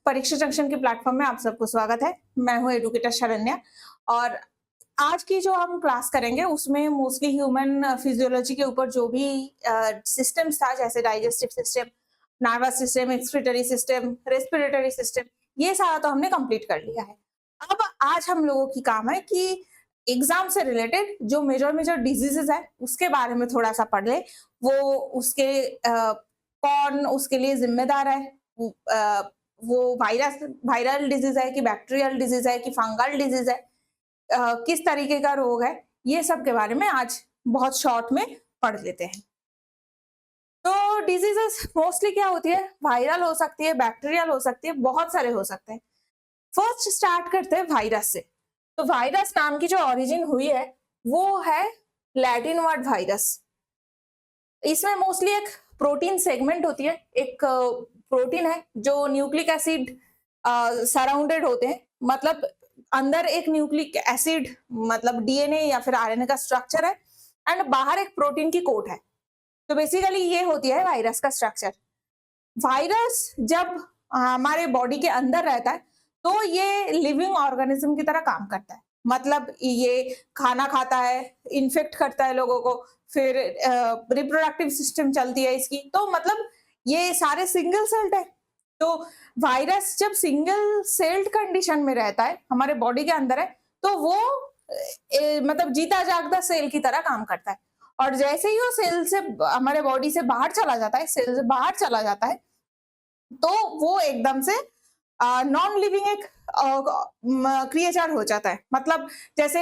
परीक्षा जंक्शन के प्लेटफॉर्म में आप सबको स्वागत है। मैं हूँ एडुकेटर शरण्या और आज की जो हम क्लास करेंगे उसमें मोस्टली ह्यूमन फिजियोलॉजी के ऊपर जो भी सिस्टम्स था जैसे digestive system, nervous system, excretory system, respiratory system, ये सारा तो हमने कंप्लीट कर लिया है। अब आज हम लोगों की काम है कि एग्जाम से रिलेटेड जो मेजर मेजर डिजीजेस है उसके बारे में थोड़ा सा पढ़ ले। वो उसके कौन उसके लिए जिम्मेदार है, वो वायरल डिजीज है कि बैक्टीरियल डिजीज है कि फंगल डिजीज है, किस तरीके का रोग है, ये सब के बारे में आज बहुत शॉर्ट में पढ़ लेते हैं। तो डिजीजेस मोस्टली क्या होती है, वायरल हो सकती है, बैक्टीरियल हो सकती है, बहुत सारे हो सकते हैं। फर्स्ट स्टार्ट करते हैं वायरस से। तो वायरस नाम की जो ओरिजिन हुई है वो है लैटिन वर्ड वायरस। इसमें मोस्टली एक प्रोटीन सेगमेंट होती है, एक प्रोटीन है जो न्यूक्लिक एसिड सराउंडेड होते हैं, मतलब अंदर एक न्यूक्लिक एसिड मतलब डीएनए या फिर आरएनए का स्ट्रक्चर है एंड बाहर एक प्रोटीन की कोट है। तो बेसिकली ये होती है वायरस का स्ट्रक्चर। वायरस जब हमारे बॉडी के अंदर रहता है तो ये लिविंग ऑर्गेनिज्म की तरह काम करता है, मतलब ये खाना खाता है, इन्फेक्ट करता है लोगों को, फिर रिप्रोडक्टिव सिस्टम चलती है इसकी, तो मतलब ये सारे सिंगल सेल्ड है। तो वायरस जब सिंगल सेल्ड कंडीशन में रहता है, हमारे बॉडी के अंदर है, तो वो मतलब जीता जागता सेल की तरह काम करता है। और जैसे ही वो सेल से हमारे बॉडी से बाहर चला जाता है, सेल से बाहर चला जाता है, तो वो एकदम से नॉन लिविंग एक क्रिएचर हो जाता है। मतलब जैसे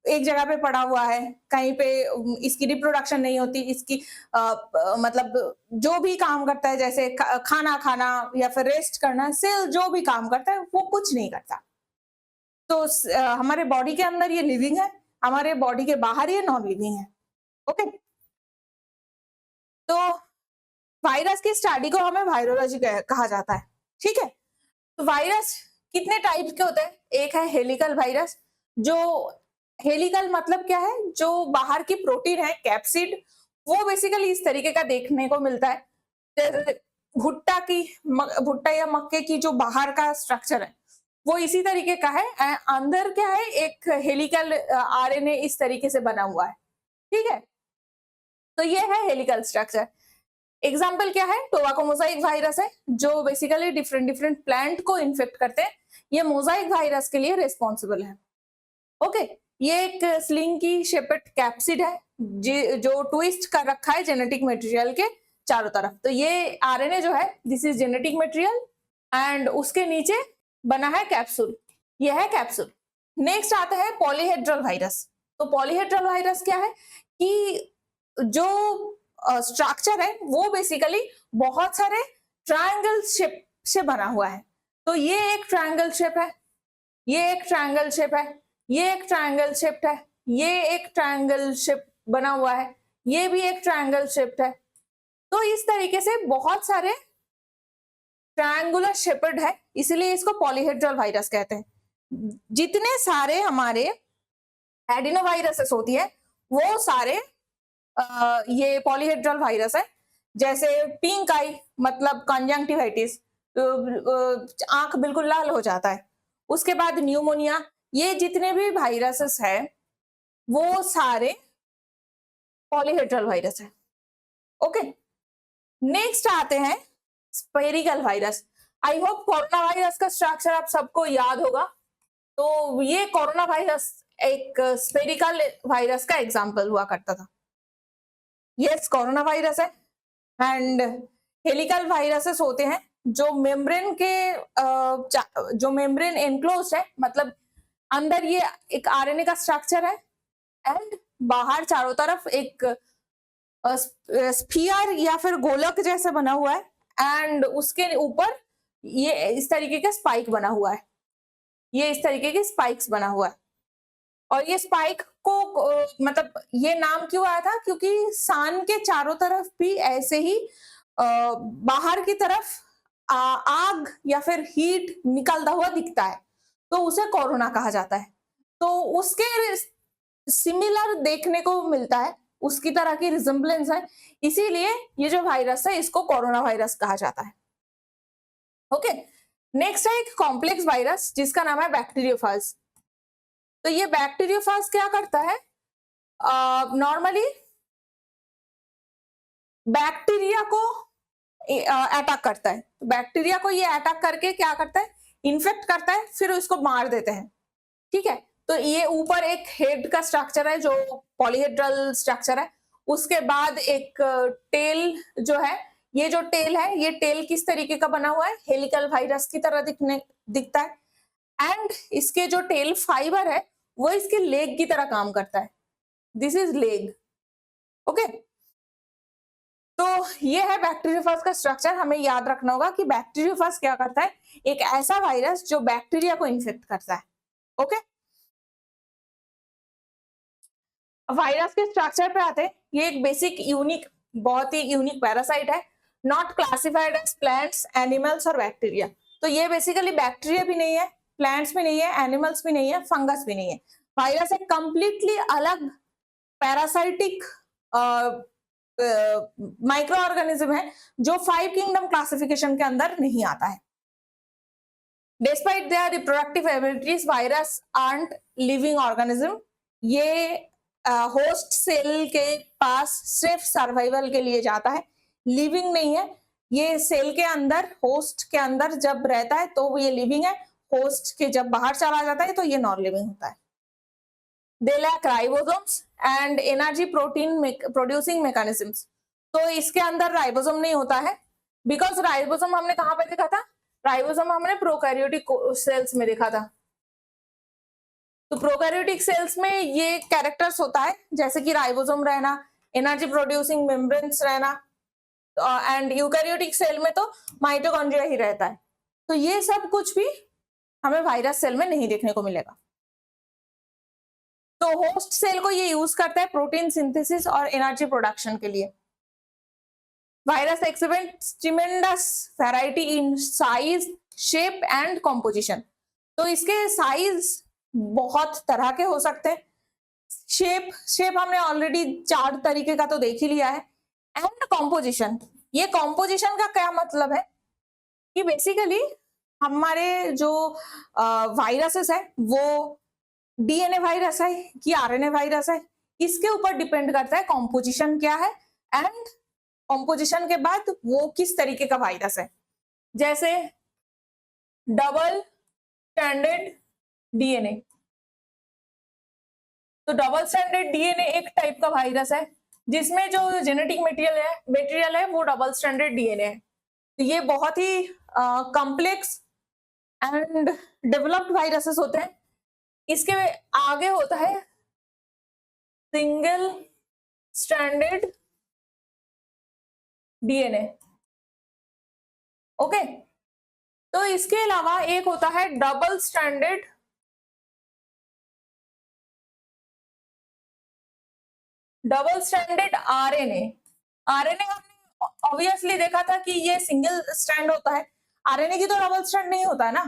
एक जगह पे पड़ा हुआ है, कहीं पे इसकी रिप्रोडक्शन नहीं होती, इसकी मतलब जो भी काम करता है जैसे खाना खाना या फिर रेस्ट करना, सेल जो भी काम करता है वो कुछ नहीं करता। तो हमारे बॉडी के अंदर ये लिविंग है, हमारे बॉडी के बाहर ये नॉन लिविंग है। ओके, तो वायरस की स्टडी को हमें वायरोलॉजी कहा जाता है। ठीक है, तो वायरस कितने टाइप के होते हैं? एक है हेलिकल वायरस। जो हेलिकल मतलब क्या है, जो बाहर की प्रोटीन है कैप्सिड, वो बेसिकली इस तरीके का देखने को मिलता है। जैसे भुट्टा या मक्के की जो बाहर का स्ट्रक्चर है वो इसी तरीके का है। अंदर क्या है, एक हेलिकल आरएनए इस तरीके से बना हुआ है। ठीक है, तो ये है हेलिकल स्ट्रक्चर। एग्जाम्पल क्या है, टोबैको मोजाइक वायरस है जो बेसिकली डिफरेंट डिफरेंट प्लांट को इन्फेक्ट करते हैं। ये मोजाइक वायरस के लिए रिस्पॉन्सिबल है। ओके, ये एक स्लिंग की शेपेड कैप्सिड है जो ट्विस्ट कर रखा है जेनेटिक मटेरियल के चारों तरफ। तो ये आरएनए जो है, this is genetic material and उसके नीचे बना है कैप्सूल, ये है कैप्सूल। नेक्स्ट आता है पॉलीहेड्रल वायरस। तो पॉलीहेड्रल वायरस क्या है कि जो स्ट्रक्चर है वो बेसिकली बहुत सारे ट्रायंगल शेप से बना हुआ है। तो ये एक ट्रायंगल शेप है, ये एक ट्रायंगल शेप है, ये एक ट्रायंगल शेप है, ये एक ट्रायंगल शेप बना हुआ है, ये भी एक ट्रायंगल शेप है। तो इस तरीके से बहुत सारे ट्रायंगुलर शेपेड है, इसलिए इसको पॉलीहेड्रल वायरस कहते हैं। जितने सारे हमारे एडिनोवायरसेस होती है वो सारे ये पॉलीहेड्रल वायरस है। जैसे पिंक आई मतलब कंजंक्टिवाइटिस, आंख बिल्कुल लाल हो जाता है। उसके बाद न्यूमोनिया, ये जितने भी वायरसेस है वो सारे पॉलीहेड्रल वायरस है। ओके, नेक्स्ट आते हैं spherical virus. I hope corona virus का स्ट्रक्चर आप सबको याद होगा। तो ये कोरोना वायरस एक स्पेरिकल वायरस का एग्जाम्पल हुआ करता था। यस, कोरोना वायरस है। एंड हेलिकल वायरसेस होते हैं जो मेम्ब्रेन के जो मेम्ब्रेन एनक्लोज है, मतलब अंदर ये एक आरएनए का स्ट्रक्चर है एंड बाहर चारों तरफ एक स्फीयर या फिर गोलक जैसे बना हुआ है एंड उसके ऊपर ये इस तरीके का स्पाइक बना हुआ है, ये इस तरीके के स्पाइक्स बना हुआ है। और ये स्पाइक को मतलब ये नाम क्यों आया था, क्योंकि सान के चारों तरफ भी ऐसे ही बाहर की तरफ आग या फिर हीट निकलता हुआ दिखता है, तो उसे कोरोना कहा जाता है। तो उसके सिमिलर देखने को मिलता है, उसकी तरह की रिजेम्बलेंस है, इसीलिए ये जो वायरस है इसको कोरोना वायरस कहा जाता है। ओके, नेक्स्ट है एक कॉम्प्लेक्स वायरस जिसका नाम है बैक्टीरियोफाज। तो ये बैक्टीरियोफाज क्या करता है, नॉर्मली बैक्टीरिया को अटैक करता है। तो बैक्टीरिया को ये अटैक करके क्या करता है, इन्फेक्ट करता है, फिर उसको मार देते हैं। ठीक है, तो ये ऊपर एक हेड का स्ट्रक्चर है जो पॉलीहेड्रल स्ट्रक्चर है, उसके बाद एक टेल जो है, ये जो टेल है, ये टेल किस तरीके का बना हुआ है, हेलिकल वायरस की तरह दिखता है। एंड इसके जो टेल फाइबर है वो इसके लेग की तरह काम करता है। This is leg. ओके, तो ये है बैक्टीरियोफाज का स्ट्रक्चर। हमें याद रखना होगा कि बैक्टीरियोफाज क्या करता है, एक ऐसा वायरस जो बैक्टीरिया को इन्फेक्ट करता है। ओके, वायरस के स्ट्रक्चर पे आते हैं। ये एक बेसिक यूनिक, बहुत ही यूनिक पैरासाइट है, not classified as plants, animals और बैक्टीरिया। तो ये बेसिकली बैक्टीरिया भी नहीं है, प्लांट्स भी नहीं है, एनिमल्स भी नहीं है, फंगस भी नहीं है। वायरस एक कंप्लीटली अलग पैरासाइटिक माइक्रो ऑर्गेनिज्म है जो 5 किंगडम क्लासिफिकेशन के अंदर नहीं आता है। Despite their reproductive abilities, virus aren't living organism। ये होस्ट सेल के पास सिर्फ सर्वाइवल के लिए जाता है, लिविंग नहीं है। ये सेल के अंदर, होस्ट के अंदर जब रहता है तो ये लिविंग है, होस्ट के जब बाहर चला जाता है तो ये नॉन लिविंग होता है। They lack ribosomes and energy protein producing mechanisms। तो इसके अंदर राइबोसोम नहीं होता है, बिकॉज राइबोसोम हमने कहां पे देखा था, राइबोसोम हमने प्रोकैरियोटिक सेल्स में देखा था। तो प्रोकैरियोटिक सेल्स में ये कैरेक्टर्स होता है, जैसे कि राइबोसोम रहना, एनर्जी प्रोड्यूसिंग मेम्ब्रेन्स रहना, एंड यूकैरियोटिक सेल में तो माइटोकॉन्ड्रिया ही रहता है। तो ये सब कुछ भी हमें वायरस सेल में नहीं देखने को मिलेगा। तो होस्ट सेल को ये यूज करता है प्रोटीन सिंथेसिस और एनर्जी प्रोडक्शन के लिए। Virus exhibits tremendous variety in size, shape and composition. तो इसके साइज बहुत तरह के हो सकते हैं। शेप हमने ऑलरेडी 4 तरीके का तो देख ही लिया है। एंड कॉम्पोजिशन, ये कॉम्पोजिशन का क्या मतलब है कि बेसिकली हमारे जो वायरसेस है वो डीएनए वायरस है कि आरएनए वायरस है, इसके ऊपर डिपेंड करता है कॉम्पोजिशन क्या है एंड कॉम्पोजिशन के बाद वो किस तरीके का वायरस है। जैसे डबल स्ट्रैंडेड डीएनए, तो डबल स्ट्रैंडेड डीएनए एक टाइप का वायरस है जिसमें जो जेनेटिक मटेरियल है वो डबल स्ट्रैंडेड डीएनए है। तो ये बहुत ही कॉम्प्लेक्स एंड डेवलप्ड वायरसेस होते हैं। इसके आगे होता है सिंगल स्ट्रैंडेड डीएनए। ओके, तो इसके अलावा एक होता है डबल स्ट्रैंडेड आरएनए। आरएनए हमने ऑब्वियसली देखा था कि ये सिंगल स्ट्रैंड होता है, आरएनए की तो डबल स्ट्रैंड नहीं होता है ना।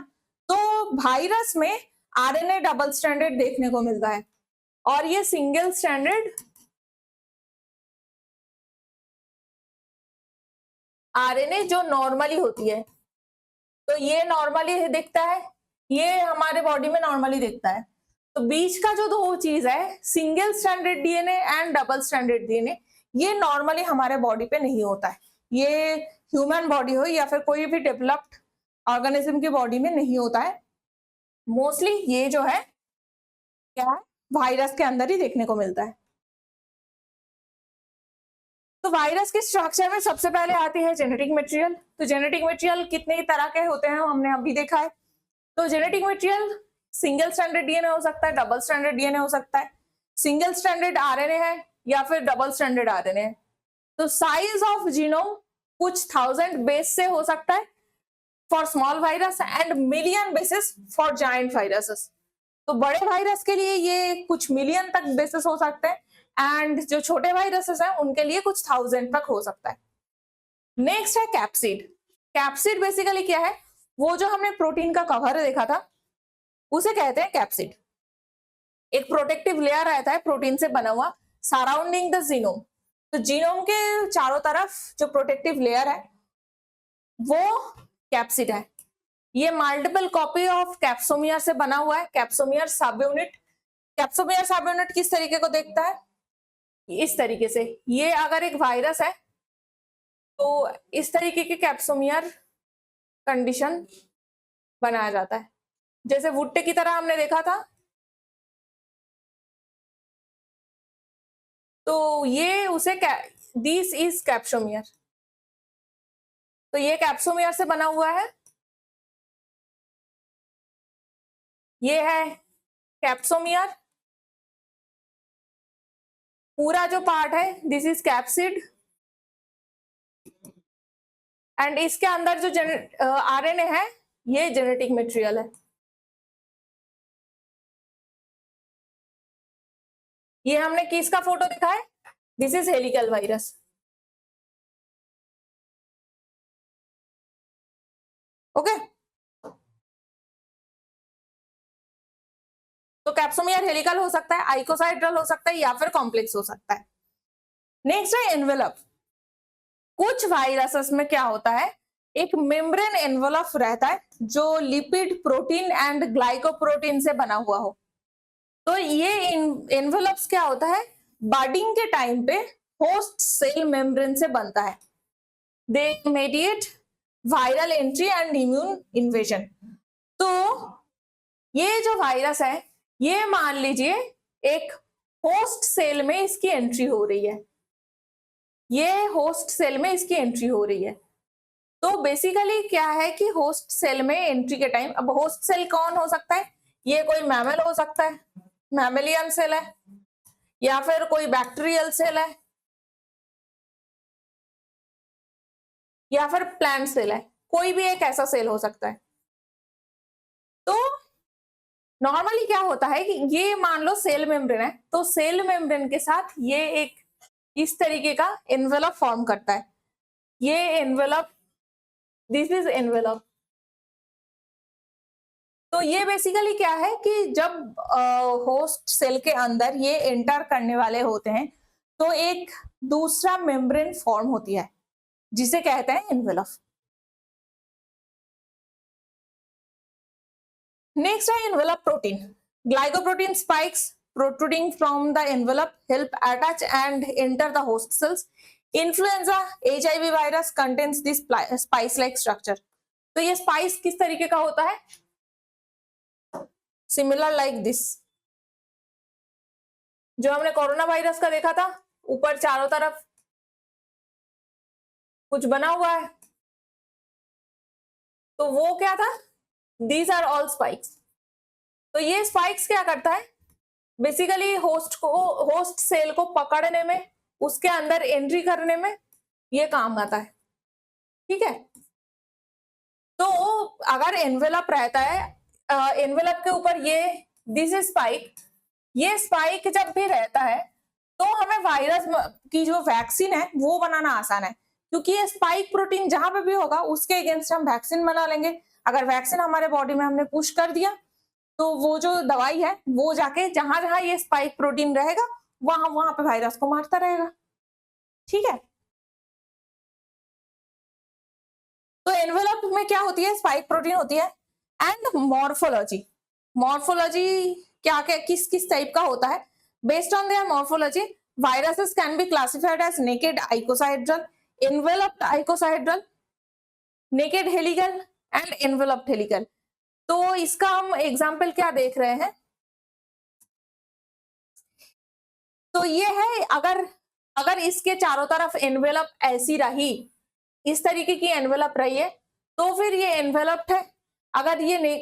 तो वायरस में आरएनए डबल स्ट्रैंडेड देखने को मिलता है और ये सिंगल स्ट्रैंडेड आरएनए जो नॉर्मली होती है। तो ये नॉर्मली दिखता है, ये हमारे बॉडी में नॉर्मली दिखता है। तो बीच का जो दो चीज है, single stranded DNA and double stranded DNA, ये नॉर्मली हमारे बॉडी पे नहीं होता है। ये ह्यूमन बॉडी हो या फिर कोई भी डेवलप्ड ऑर्गेनिज्म की बॉडी में नहीं होता है। मोस्टली ये जो है क्या है, वायरस के अंदर ही देखने को मिलता है। तो वायरस के स्ट्रक्चर में सबसे पहले आती है जेनेटिक मटेरियल। तो जेनेटिक मटेरियल कितने तरह के होते हैं हमने अभी देखा है। तो genetic material single stranded DNA हो सकता है, डबल स्ट्रैंडेड डीएनए हो सकता है, सिंगल स्ट्रैंडेड आरएनए है या फिर डबल स्ट्रैंडेड आरएनए है। तो साइज ऑफ जीनोम कुछ 1000 बेस से हो सकता है for small virus and million basis for giant viruses. तो बड़े वायरस के लिए ये कुछ मिलियन तक बेसिस हो सकते हैं एंड जो छोटे वायरसेस हैं उनके लिए कुछ 1000 तक हो सकता है। नेक्स्ट है कैप्सिड। कैप्सिड बेसिकली क्या है, वो जो हमने प्रोटीन का कवर देखा था उसे कहते हैं कैप्सिड। एक प्रोटेक्टिव लेयर रहता है प्रोटीन से बना हुआ सराउंडिंग द जीनोम। तो जीनोम के चारों तरफ जो प्रोटेक्टिव लेयर है वो कैप्सिड है। ये मल्टीपल कॉपी ऑफ कैप्सोमियर से बना हुआ है। कैप्सोमियर सब यूनिट, कैप्सोमियर सब यूनिट किस तरीके को देखता है, इस तरीके से। ये अगर एक वायरस है तो इस तरीके के कैप्सोमियर कंडीशन बनाया जाता है, जैसे भुट्टे की तरह हमने देखा था। तो ये उसे दिस इज कैप्सोमियर, तो ये कैप्सोमियर से बना हुआ है। ये है कैप्सोमियर, पूरा जो पार्ट है दिस इज कैप्सिड, एंड इसके अंदर जो आरएनए है ये जेनेटिक मटेरियल है। ये हमने किसका फोटो दिखा है, this is helical virus. Okay, तो कैप्सोमियर हेलिकल हो सकता है, आइकोसाइड्रल हो सकता है, या फिर कॉम्प्लेक्स हो सकता है। नेक्स्ट है एनवेलप। कुछ वायरसेस में क्या होता है, एक मेम्ब्रेन एनवेलप रहता है जो लिपिड, प्रोटीन एंड ग्लाइकोप्रोटीन से बना हुआ हो। तो ये एनवेलप्स क्या होता है, बर्डिंग के टाइम पे होस्ट सेल मेम्ब्रेन से बनता है। They mediate viral entry and immune invasion. तो ये जो वायरस है, ये मान लीजिए एक होस्ट सेल में इसकी एंट्री हो रही है, ये होस्ट सेल में इसकी एंट्री हो रही है। तो बेसिकली क्या है कि होस्ट सेल में एंट्री के टाइम, अब होस्ट सेल कौन हो सकता है, ये कोई मैमल हो सकता है, मैमेलियन सेल है, या फिर कोई बैक्टीरियल सेल है, या फिर प्लांट सेल है, कोई भी एक ऐसा सेल हो सकता है। तो नॉर्मली क्या होता है कि ये मान लो सेल मेम्ब्रेन है, तो सेल मेम्ब्रेन के साथ ये एक इस तरीके का एनवेलप फॉर्म करता है। ये एनवेलप, दिस इज एनवेलप। तो ये बेसिकली क्या है कि जब होस्ट सेल के अंदर ये एंटर करने वाले होते हैं तो एक दूसरा मेम्ब्रेन फॉर्म होती है जिसे कहते हैं एनवेलप। नेक्स्ट है envelope protein. Glycoprotein spikes protruding from the envelope help attach and enter the host cells. Influenza HIV virus contains this spice-like structure. तो ये स्पाइस किस तरीके का होता है, सिमिलर लाइक दिस। जो हमने कोरोना वायरस का देखा था, ऊपर चारों तरफ कुछ बना हुआ है, तो वो क्या था, दीज आर ऑल स्पाइक्स। तो ये स्पाइक्स क्या करता है, बेसिकली होस्ट सेल को पकड़ने में, उसके अंदर एंट्री करने में ये काम आता है। ठीक है, तो अगर एनवेलप रहता है, एनवेलप के ऊपर ये दिस इज स्पाइक, ये स्पाइक जब भी रहता है तो हमें वायरस की जो वैक्सीन है वो बनाना आसान है, क्योंकि ये स्पाइक प्रोटीन जहां पे भी होगा उसके अगेंस्ट हम वैक्सीन बना लेंगे। अगर वैक्सीन हमारे बॉडी में हमने पुश कर दिया तो वो जो दवाई है वो जाके जहां जहां ये स्पाइक प्रोटीन रहेगा वहां वहां पे वायरस को मारता रहेगा। ठीक है, तो एनवेलप में क्या होती है, स्पाइक प्रोटीन होती है। एंड मॉर्फोलॉजी, मॉर्फोलॉजी क्या क्या किस किस टाइप का होता है, based on their morphology viruses can be classified as naked icosaedral, enveloped icosaedral, naked helical and enveloped helical। तो इसका हम एग्जाम्पल क्या देख रहे हैं, तो ये है, अगर इसके चारों तरफ एनवेलप ऐसी रही, इस तरीके की एनवेलप रही है, तो फिर ये एनवेलप्ड है। अगर ये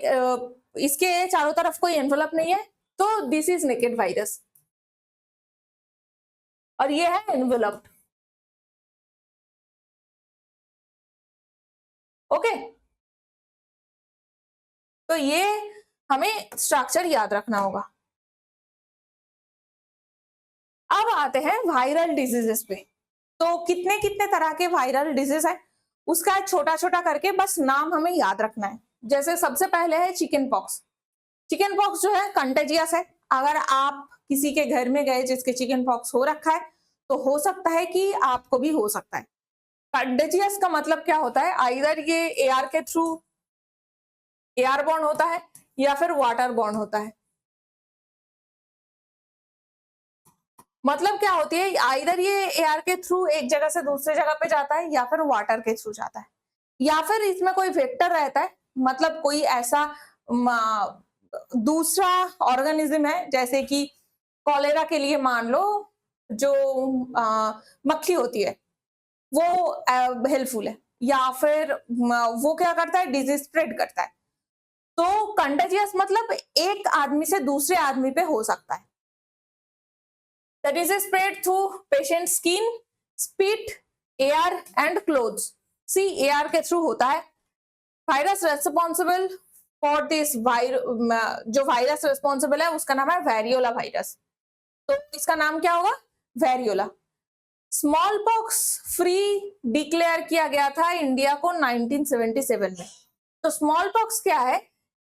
इसके चारों तरफ कोई एनवेलप नहीं है तो दिस इज नेकेड वायरस, और ये है एनवेलप्ड। ओके, तो ये हमें स्ट्रक्चर याद रखना होगा। अब आते हैं वायरल डिजीजेस पे। तो कितने कितने तरह के वायरल डिजीज है उसका छोटा छोटा करके बस नाम हमें याद रखना है। जैसे सबसे पहले है चिकन पॉक्स। चिकन पॉक्स जो है कंटेजियस है। अगर आप किसी के घर में गए जिसके चिकन पॉक्स हो रखा है तो हो सकता है कि आपको भी हो सकता है। कंटेजियस का मतलब क्या होता है, आइदर ये एयर के थ्रू एयर बॉर्न होता है या फिर वाटर बॉर्न होता है। मतलब क्या होती है, आइदर ये एयर के थ्रू एक जगह से दूसरे जगह पे जाता है या फिर वाटर के थ्रू जाता है, या फिर इसमें कोई वेक्टर रहता है, मतलब कोई ऐसा दूसरा ऑर्गेनिज्म है, जैसे कि कॉलेरा के लिए मान लो जो मक्खी होती है वो हेल्पफुल है, या फिर वो क्या करता है, डिजीज स्प्रेड करता है। तो कंटेजियस मतलब एक आदमी से दूसरे आदमी पे हो सकता है। The disease spread through patient skin, spit, air and clothes. See, air के थ्रू होता है। वायरस रेस्पॉन्सिबल फॉर दिस जो वायरस रेस्पॉन्सिबल है उसका नाम है वेरियोला वायरस। तो इसका नाम क्या होगा, variola. Small pox free declare किया गया था इंडिया को 1977 में। तो स्मॉल पॉक्स क्या है,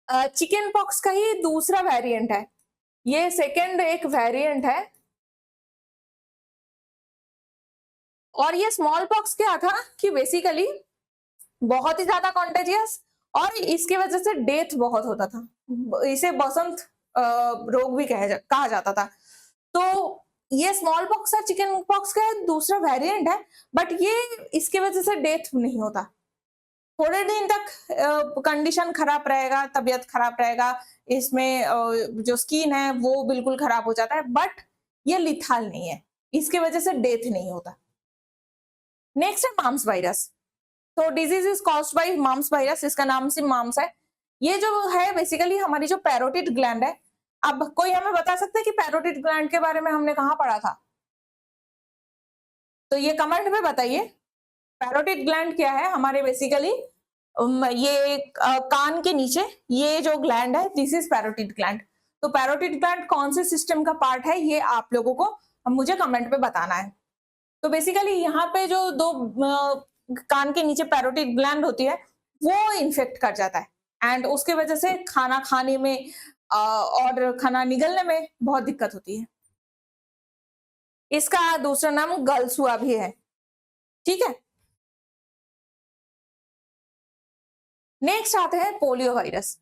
चिकन पॉक्स का ही दूसरा वेरिएंट है, ये सेकेंड एक वेरिएंट है। और ये स्मॉल पॉक्स क्या था कि बेसिकली बहुत ही ज्यादा कॉन्टेजियस और इसकी वजह से डेथ बहुत होता था, इसे बसंत रोग भी कहा जाता था। तो ये स्मॉल पॉक्स और चिकन पॉक्स का दूसरा वेरिएंट है, बट ये इसके वजह से डेथ नहीं होता। थोड़े दिन तक कंडीशन खराब रहेगा, तबीयत खराब रहेगा, इसमें जो स्किन है वो बिल्कुल खराब हो जाता है, बट ये लिथाल नहीं है, इसके वजह से डेथ नहीं होता। नेक्स्ट है माम्स वायरस। तो disease is caused by mums virus, इसका नाम से माम्स है। ये जो है बेसिकली हमारी जो पैरोटिड ग्लैंड है। अब कोई हमें बता सकता है कि पैरोटिड ग्लैंड के बारे में हमने कहाँ पढ़ा था, तो ये कमेंट में बताइए। पैरोटिड ग्लैंड क्या है हमारे, बेसिकली ये कान के नीचे ये जो ग्लैंड है, दिस इज पैरोटिड ग्लैंड। तो पैरोटिड ग्लैंड कौन से सिस्टम का पार्ट है, ये आप लोगों को मुझे कमेंट पे बताना है। तो बेसिकली यहाँ पे जो दो कान के नीचे पैरोटिड ग्लैंड होती है वो इन्फेक्ट कर जाता है एंड उसके वजह से खाना खाने में और खाना निगलने में बहुत दिक्कत होती है। इसका दूसरा नाम गलसुआ भी है, ठीक है। नेक्स्ट आते हैं पोलियो वायरस।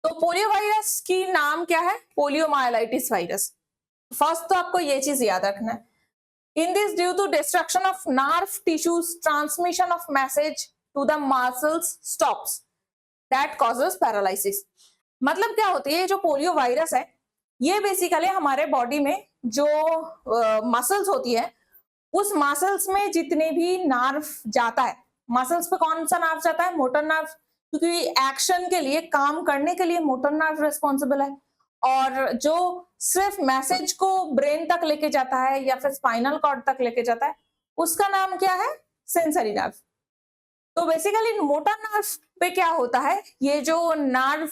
तो पोलियो वायरस की नाम क्या है, पोलियोमाइलाइटिस वायरस। फर्स्ट तो आपको ये चीज याद रखना है, in this due to destruction of nerve tissues transmission of message to the muscles stops that causes paralysis। मतलब क्या होती है, जो पोलियो वायरस है ये बेसिकली हमारे बॉडी में जो मसल्स होती है उस मसल्स में जितने भी नर्व जाता है, मसल्स पे कौन सा नर्व जाता है, मोटर नर्व, क्योंकि एक्शन के लिए काम करने के लिए मोटर नर्व रिस्पॉन्सिबल है। और जो सिर्फ मैसेज को ब्रेन तक लेके जाता है या फिर स्पाइनल कॉर्ड तक लेके जाता है उसका नाम क्या है, सेंसरी नर्व। तो बेसिकली मोटर नर्व पे क्या होता है, ये जो नर्व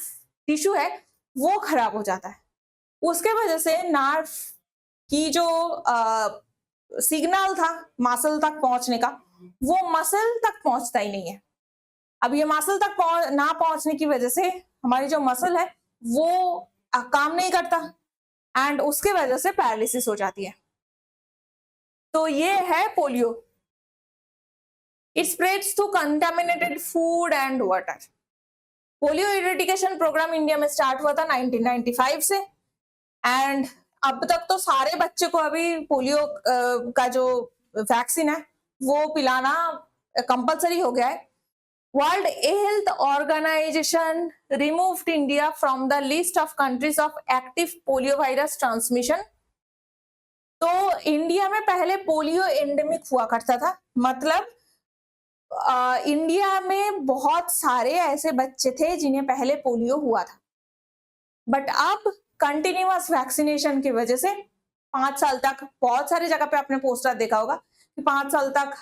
टिश्यू है वो खराब हो जाता है, उसके वजह से नर्व की जो सिग्नल था मसल तक पहुंचने का वो मसल तक पहुंचता ही नहीं है। अब ये मसल तक ना पहुंचने की वजह से हमारी जो मसल है वो काम नहीं करता एंड उसके वजह से पैरालिसिस हो जाती है। तो ये है polio. It spreads through contaminated food and water. Polio eradication programme India में स्टार्ट हुआ था 1995 से एंड अब तक तो सारे बच्चे को अभी पोलियो का जो वैक्सीन है वो पिलाना कंपलसरी हो गया है। World Health Organization removed India from the list of countries of active polio virus transmission. तो इंडिया में पहले पोलियो एंडेमिक हुआ करता था, मतलब इंडिया में बहुत सारे ऐसे बच्चे थे जिन्हें पहले पोलियो हुआ था, बट अब कंटिन्यूअस वैक्सीनेशन की वजह से 5 साल तक, बहुत सारी जगह पे आपने पोस्टर देखा होगा कि 5 साल तक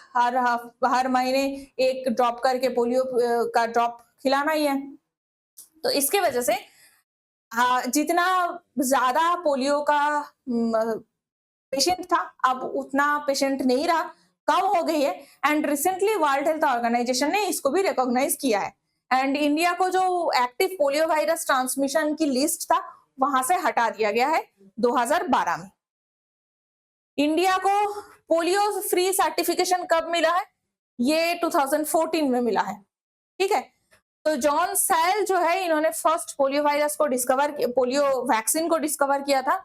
हर महीने एक ड्रॉप करके पोलियो का ड्रॉप खिलाना ही है। तो इसके वजह से जितना ज्यादा पोलियो का पेशेंट था अब उतना पेशेंट नहीं रहा, कम हो गई है and recently World Health Organization ने इसको भी रिकॉग्नाइज किया है एंड इंडिया को जो एक्टिव पोलियो वायरस ट्रांसमिशन की लिस्ट था वहां से हटा दिया गया है 2012 में। इंडिया को पोलियो फ्री सर्टिफिकेशन कब मिला है, ये 2014 में मिला है, ठीक है। तो जॉन सेल जो है, इन्होंने फर्स्ट पोलियो वायरस को डिस्कवर, पोलियो वैक्सीन को डिस्कवर किया था।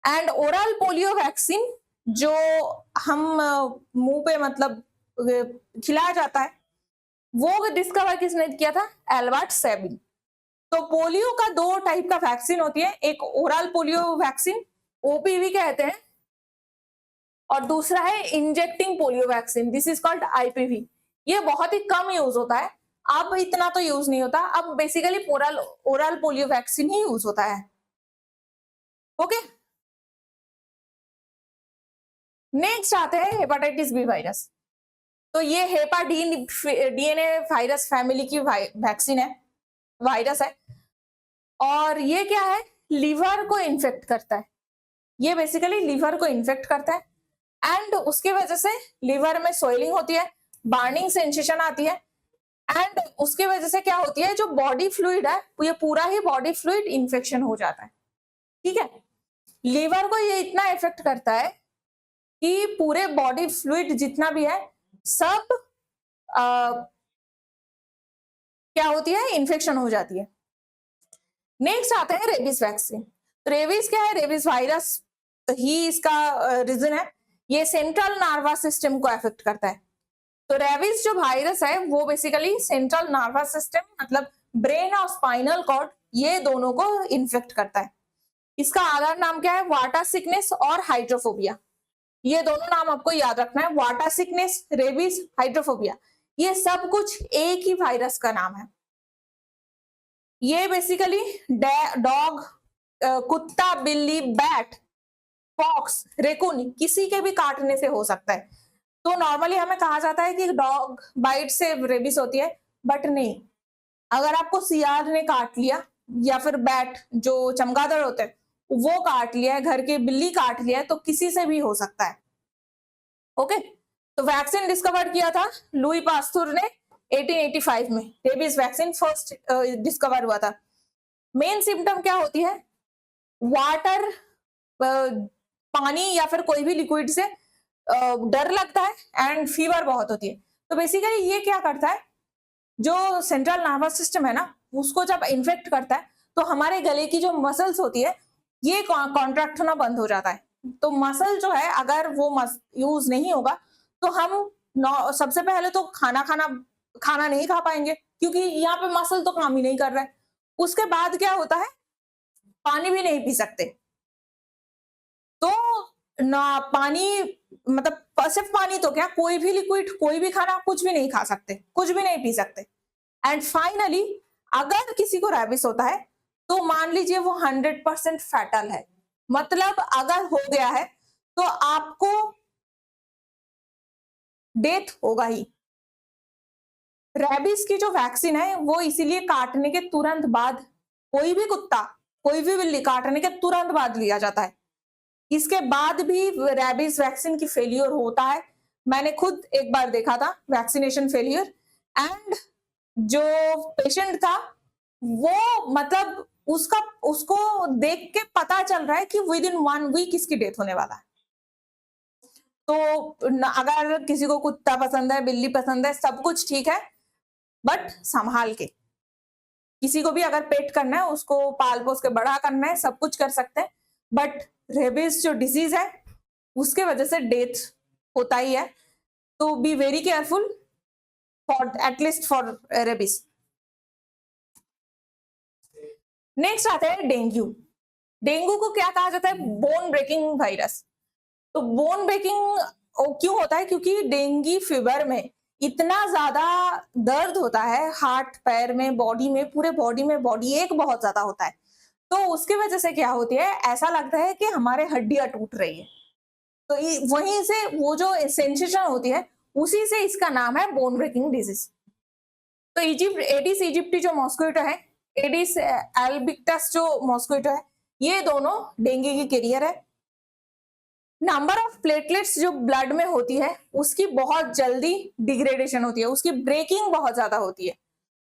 एंड ओरल पोलियो वैक्सीन जो हम मुंह पे मतलब खिलाया जाता है, वो डिस्कवर किसने किया था? Albert Sabin. तो पोलियो का दो टाइप का वैक्सीन होती है, एक ओरल पोलियो वैक्सीन, ओपीवी कहते हैं, और दूसरा है injecting polio vaccine, this is called IPv. ये बहुत ही कम यूज होता है, अब इतना तो यूज नहीं होता, अब बेसिकली ओरल पोलियो वैक्सीन ही यूज होता है। ओके, नेक्स्ट आते हैं हेपेटाइटिस बी वायरस। तो ये डीएनए वायरस फैमिली की वैक्सीन है, वायरस है, और ये क्या है? लिवर को इन्फेक्ट करता है। ये बेसिकली लिवर को इन्फेक्ट करता है, एंड उसकी वजह से लिवर में स्वेलिंग होती है, बर्निंग सेंसेशन आती है, एंड उसकी वजह से क्या होती है? जो बॉडी फ्लूइड है, ये पूरा ही बॉडी फ्लूइड इन्फेक्शन हो जाता है। ठीक है, लिवर को ये इतना इफेक्ट करता है कि पूरे बॉडी फ्लूइड जितना भी है सब क्या होती है? इन्फेक्शन हो जाती है। नेक्स्ट आते हैं रेबीज वैक्सीन। तो रेबीज क्या है? रेबीज वायरस ही इसका रीजन है। ये सेंट्रल नर्वस सिस्टम को अफेक्ट करता है। तो रेबीज जो वायरस है वो बेसिकली सेंट्रल नर्वस सिस्टम मतलब ब्रेन और स्पाइनल कॉर्ड, ये दोनों को इन्फेक्ट करता है। इसका आधार नाम क्या है? वाटा सिकनेस और हाइड्रोफोबिया। ये दोनों नाम आपको याद रखना है, वाटा सिकनेस, रेबीज, हाइड्रोफोबिया, ये सब कुछ एक ही वायरस का नाम है। ये बेसिकली डॉग, कुत्ता, बिल्ली, बैट, फॉक्स, रेकून, किसी के भी काटने से हो सकता है। तो नॉर्मली हमें कहा जाता है कि डॉग बाइट से रेबीज होती है, बट नहीं, अगर आपको सियार ने काट लिया या फिर बैट जो चमगादड़ होते हैं वो काट लिया है, घर के बिल्ली काट लिया है, तो किसी से भी हो सकता है। ओके, तो वैक्सीन डिस्कवर किया था लुई पास्चर ने 1885 में। रेबीज वैक्सीन फर्स्ट डिस्कवर हुआ था। मेन सिम्टम क्या होती है? वाटर, पानी या फिर कोई भी लिक्विड से डर लगता है, एंड फीवर बहुत होती है। तो बेसिकली ये क्या करता है? जो सेंट्रल नर्वस सिस्टम है ना, उसको जब इन्फेक्ट करता है तो हमारे गले की जो मसल्स होती है ये कॉन्ट्रैक्ट होना बंद हो जाता है। तो मसल जो है, अगर वो यूज नहीं होगा तो हम सबसे पहले तो खाना नहीं खा पाएंगे, क्योंकि यहाँ पे मसल तो काम ही नहीं कर रहा है। उसके बाद क्या होता है? पानी भी नहीं पी सकते। तो ना पानी मतलब सिर्फ पानी तो क्या, कोई भी लिक्विड, कोई भी खाना, कुछ भी नहीं खा सकते, कुछ भी नहीं पी सकते। एंड फाइनली अगर किसी को रैबिस होता है तो मान लीजिए वो 100% फैटल है, मतलब अगर हो गया है तो आपको डेथ होगा ही। रैबिस की जो वैक्सीन है वो इसीलिए काटने के तुरंत बाद, कोई भी कुत्ता, कोई भी बिल्ली काटने के तुरंत बाद लिया जाता है। इसके बाद भी रैबिस वैक्सीन की फेलियर होता है। मैंने खुद एक बार देखा था वैक्सीनेशन फेलियर, एंड जो पेशेंट था वो मतलब उसको देख के पता चल रहा है कि विद इन 1 वीक इसकी डेथ होने वाला है। तो अगर किसी को कुत्ता पसंद है, बिल्ली पसंद है, सब कुछ ठीक है, बट संभाल के। किसी को भी अगर पेट करना है, उसको पाल पोस के बड़ा करना है, सब कुछ कर सकते हैं, बट रेबीज जो डिजीज है उसके वजह से डेथ होता ही है। तो be very careful for at least for rabies. Next आता है डेंगू। डेंगू को क्या कहा जाता है? Bone breaking virus. तो बोन ब्रेकिंग क्यों होता है? क्योंकि डेंगू फीवर में इतना ज्यादा दर्द होता है, हाथ पैर में, बॉडी में, पूरे बॉडी में बॉडी एक बहुत ज्यादा होता है। तो उसकी वजह से क्या होती है? ऐसा लगता है कि हमारे हड्डियां टूट रही है। तो वहीं से वो जो सेंसेशन होती है, उसी से इसका नाम है बोन ब्रेकिंग डिजीज। तो एडिस इजिप्टी जो मॉस्किटो है, एडिस एल्बिक्टस जो मॉस्किटो है, ये दोनों डेंगू की कैरियर है। नंबर ऑफ प्लेटलेट्स जो ब्लड में होती है उसकी बहुत जल्दी डिग्रेडेशन होती है, उसकी ब्रेकिंग बहुत ज्यादा होती है।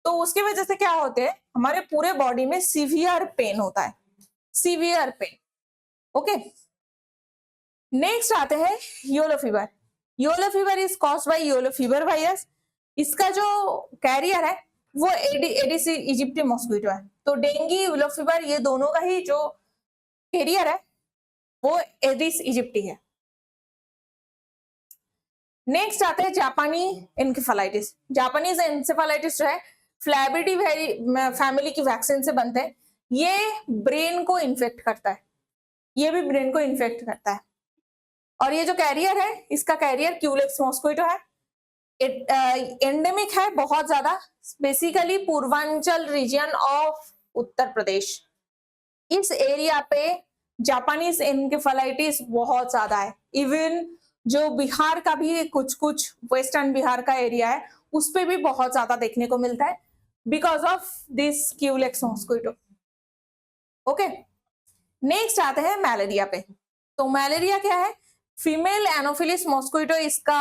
तो उसकी वजह से क्या होते हैं? हमारे पूरे बॉडी में सीवियर पेन होता है, सीवियर पेन। ओके, नेक्स्ट आते हैं YOLO fever. YOLO fever is caused by YOLO fever virus. इसका जो कैरियर है वो एडिस इजिप्टी मॉस्किटो है। तो डेंगू येलो फीवर ये दोनों का ही जो कैरियर है वो एडिस इजिप्टी है। नेक्स्ट आते हैं जापानी एनकेफेलाइटिस। जापानीज एनकेफेलाइटिस जो है फ्लैबिडी फैमिली की वैक्सीन से बनते हैं। ये ब्रेन को इन्फेक्ट करता है, ये भी ब्रेन को इन्फेक्ट करता है। और ये जो कैरियर है इसका कैरियर क्यूलेक्स मॉस्किटो है। एंडेमिक है बहुत ज्यादा, basically Purvanchal reason of Uttar Pradesh. इस एरिया पे जापानीज एनकेफेलाइटिस बहुत ज्यादा है। इवन जो बिहार का भी कुछ वेस्टर्न बिहार का एरिया है उस पे भी बहुत ज्यादा देखने को मिलता है because of this Culex mosquito. Okay, next आते हैं मलेरिया पे। तो मलेरिया क्या है? फीमेल एनोफिलिस मॉस्किटो इसका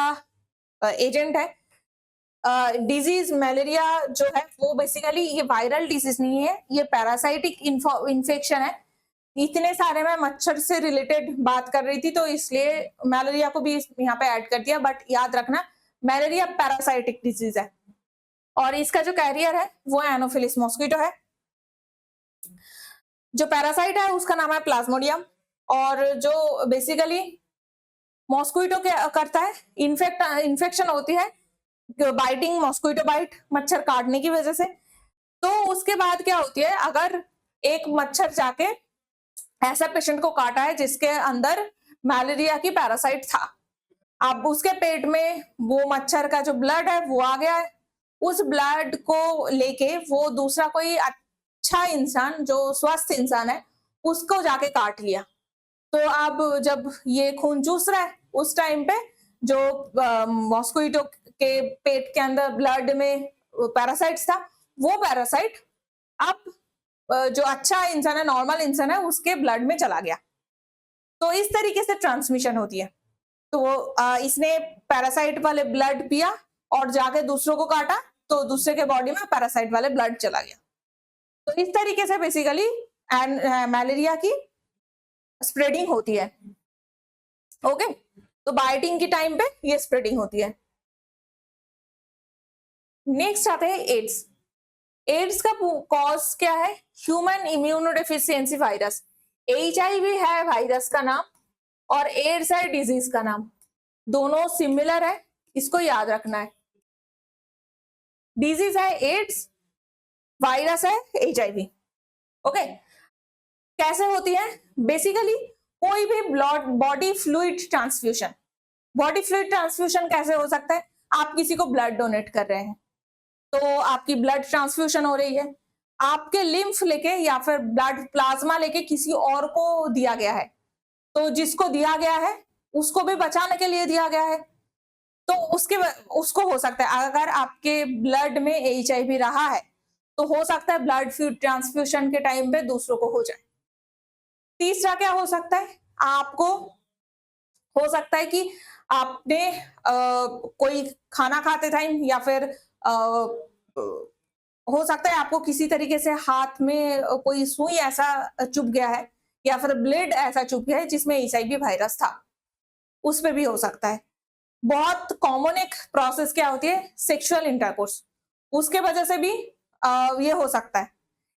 एजेंट है। डिजीज मलेरिया जो है वो बेसिकली ये वायरल डिजीज नहीं है, ये पैरासाइटिक इन्फेक्शन है। इतने सारे मैं मच्छर से रिलेटेड बात कर रही थी तो इसलिए मलेरिया को भी यहाँ पे ऐड कर दिया, बट याद रखना मलेरिया पैरासाइटिक डिजीज है और इसका जो कैरियर है वो एनोफिलिस मॉस्किटो है। जो पैरासाइट है उसका नाम है प्लाज्मोडियम और जो बेसिकली मॉस्किटो क्या करता है, इन्फेक्शन होती है बाइटिंग मॉस्किटो बाइट, मच्छर काटने की वजह से। तो उसके बाद क्या होती है, अगर एक मच्छर जाके ऐसा पेशेंट को काटा है जिसके अंदर मलेरिया की पैरासाइट था, अब उसके पेट में वो मच्छर का जो ब्लड है वो आ गया है, उस ब्लड को लेके वो दूसरा कोई अच्छा इंसान जो स्वस्थ इंसान है उसको जाके काट लिया। तो अब जब ये खून चूस रहा है उस टाइम पे जो मॉस्किटो के पेट के अंदर ब्लड में पैरासाइट्स था, वो पैरासाइट अब जो अच्छा इंसान है, नॉर्मल इंसान है, उसके ब्लड में चला गया। तो इस तरीके से ट्रांसमिशन होती है। तो इसने पैरासाइट वाले ब्लड पिया और जाके दूसरों को काटा तो दूसरे के बॉडी में पैरासाइट वाले ब्लड चला गया। तो इस तरीके से बेसिकली मलेरिया की स्प्रेडिंग होती है। ओके, तो बाइटिंग की टाइम पे ये स्प्रेडिंग होती है। नेक्स्ट आते हैं एड्स। एड्स का कॉज क्या है? Human immunodeficiency virus. HIV है वायरस का नाम और एड्स है डिजीज का नाम, दोनों सिमिलर है, इसको याद रखना है। डिजीज है एड्स, वायरस है HIV। ओके, कैसे होती है? बेसिकली कोई भी blood body fluid transfusion. Body fluid transfusion कैसे हो सकता है? आप किसी को ब्लड डोनेट कर रहे हैं तो आपकी ब्लड ट्रांसफ्यूजन हो रही है, आपके लिम्फ लेके या फिर ब्लड प्लाज्मा लेके किसी और को दिया गया है, तो जिसको दिया गया है उसको भी बचाने के लिए दिया गया है, तो उसको हो सकता है अगर आपके ब्लड में HIV रहा है तो हो सकता है ब्लड फ्लूइड ट्रांसफ्यूजन के टाइम पे दूसरों को हो जाए। तीसरा क्या हो सकता है? आपको हो सकता है कि आपने कोई खाना खाते टाइम या फिर हो सकता है आपको किसी तरीके से हाथ में कोई सुई ऐसा चुभ गया है या फिर ब्लेड ऐसा चुभ गया है जिसमें HIV वायरस था, उस पे भी हो सकता है। बहुत कॉमन एक प्रोसेस क्या होती है? सेक्सुअल इंटरकोर्स, उसके वजह से भी ये हो सकता है।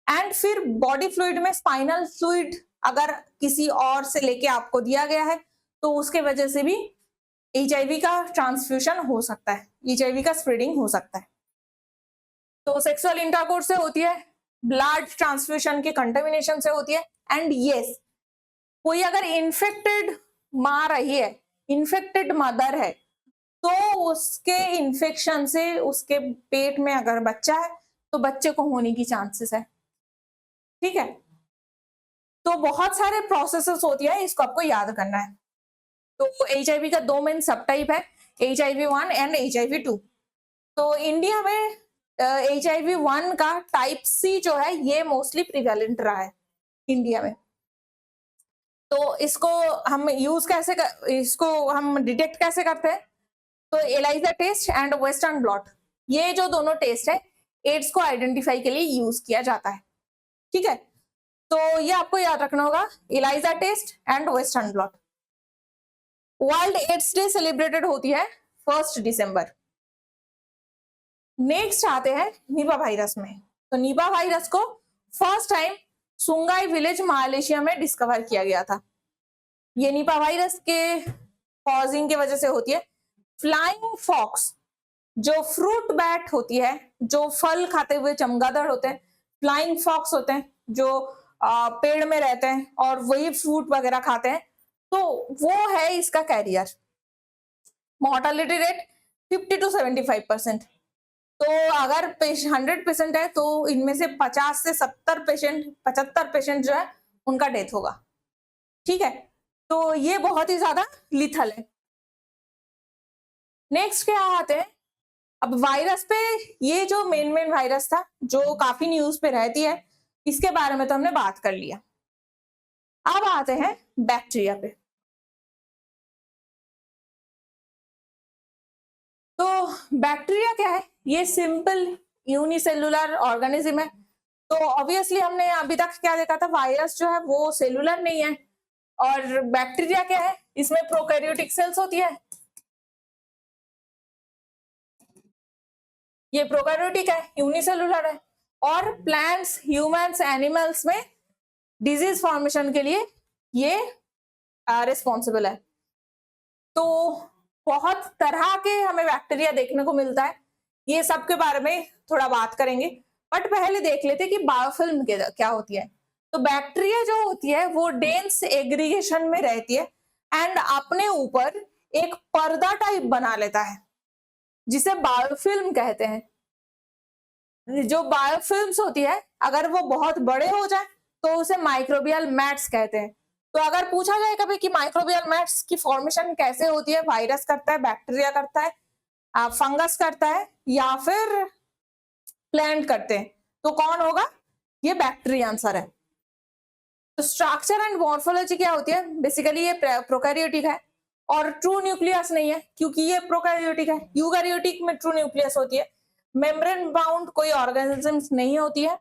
एंड फिर बॉडी फ्लूइड में स्पाइनल फ्लूइड अगर किसी और से लेके आपको दिया गया है तो उसके वजह से भी HIV का ट्रांसफ्यूजन हो सकता है, HIV का स्प्रेडिंग हो सकता है। तो सेक्सुअल इंटरकोर्स से होती है, ब्लड ट्रांसफ्यूजन के कंटामिनेशन से होती है, एंड यस कोई अगर इन्फेक्टेड माँ रही है, इन्फेक्टेड मदर है, तो उसके इन्फेक्शन से उसके पेट में अगर बच्चा है तो बच्चे को होने की चांसेस है। ठीक है, तो बहुत सारे प्रोसेसेस होती है, इसको आपको याद करना है। तो HIV का दो मेन सब टाइप है, HIV-1 एंड HIV-2। तो इंडिया में HIV-1 का टाइप C जो है ये मोस्टली प्रिवेलेंट रहा है इंडिया में। तो इसको हम इसको हम डिटेक्ट कैसे करते हैं? तो ELISA test and western blot, ये जो दोनों टेस्ट है एड्स को आइडेंटिफाई के लिए यूज किया जाता है। ठीक है, तो ये आपको याद रखना होगा, ELISA test and western blot. World AIDS Day celebrated होती है 1 दिसंबर। नेक्स्ट आते हैं नीपा वायरस में। तो नीपा वायरस को फर्स्ट टाइम सुंगाई विलेज मालयेशिया में डिस्कवर किया गया था। ये नीपा वायरस के कॉजिंग की वजह से होती है। फ्लाइंग फॉक्स जो फ्रूट बैट होती है, जो फल खाते हुए चमगादड़ होते हैं, फ्लाइंग फॉक्स होते हैं जो पेड़ में रहते हैं और वही फ्रूट वगैरह खाते हैं, तो वो है इसका कैरियर। Mortality rate 50 to 75%। तो अगर 100% है तो इनमें से 50 से 75% जो है उनका डेथ होगा। ठीक है, तो ये बहुत ही ज्यादा लिथल है। नेक्स्ट क्या आते हैं, अब वायरस पे, ये जो मेन वायरस था जो काफी न्यूज पे रहती है, इसके बारे में तो हमने बात कर लिया। अब आते हैं बैक्टीरिया पे। तो बैक्टीरिया क्या है, ये सिंपल यूनिसेलुलर ऑर्गेनिज्म है। तो ऑब्वियसली हमने अभी तक क्या देखा था, वायरस जो है वो सेलुलर नहीं है, और बैक्टीरिया क्या है, इसमें प्रोकैरियोटिक सेल्स होती है, ये प्रोकैरियोटिक है, यूनिसेलुलर है, और प्लांट्स, ह्यूमंस, एनिमल्स में डिजीज फॉर्मेशन के लिए ये रिस्पॉन्सिबल है। तो बहुत तरह के हमें बैक्टीरिया देखने को मिलता है, ये सब के बारे में थोड़ा बात करेंगे, बट पहले देख लेते कि बायोफिल्म क्या होती है। तो बैक्टीरिया जो होती है वो डेंस एग्रीगेशन में रहती है एंड अपने ऊपर एक पर्दा टाइप बना लेता है जिसे बायोफिल्म कहते हैं। जो बायोफिल्म्स होती है अगर वो बहुत बड़े हो जाए तो उसे माइक्रोबियल मैट्स कहते हैं। तो अगर पूछा जाए कभी कि माइक्रोबियल मैट्स की फॉर्मेशन कैसे होती है, वायरस करता है, बैक्टीरिया करता है, फंगस करता है, या फिर प्लांट करते हैं, तो कौन होगा, ये बैक्टीरिया आंसर है। तो स्ट्रक्चर एंड मॉर्फोलॉजी क्या होती है, बेसिकली ये प्रोकैरियोटिक है और ट्रू न्यूक्लियस नहीं है क्योंकि ये प्रोकैरियोटिक है। यूकैरियोटिक में ट्रू न्यूक्लियस होती है, मेम्ब्रेन बाउंड कोई ऑर्गेनिजम्स नहीं होती है,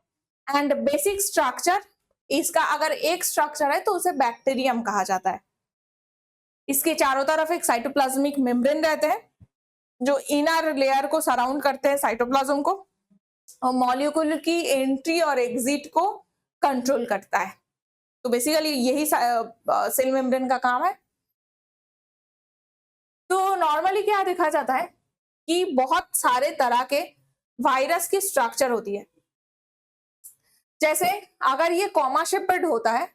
एंड बेसिक स्ट्रक्चर इसका अगर एक स्ट्रक्चर है तो उसे बैक्टीरियम कहा जाता है। इसके चारों तरफ एक साइटोप्लाज्मिक मेम्ब्रेन रहते हैं जो इनर लेयर को सराउंड करते हैं साइटोप्लाज्म को, और मॉलिक्यूल की एंट्री और एग्जिट को कंट्रोल करता है। तो बेसिकली यही सेल मेम्ब्रेन का काम है। तो नॉर्मली क्या देखा जाता है कि बहुत सारे तरह के वायरस की स्ट्रक्चर होती है। जैसे अगर ये कॉमा शेपेड होता है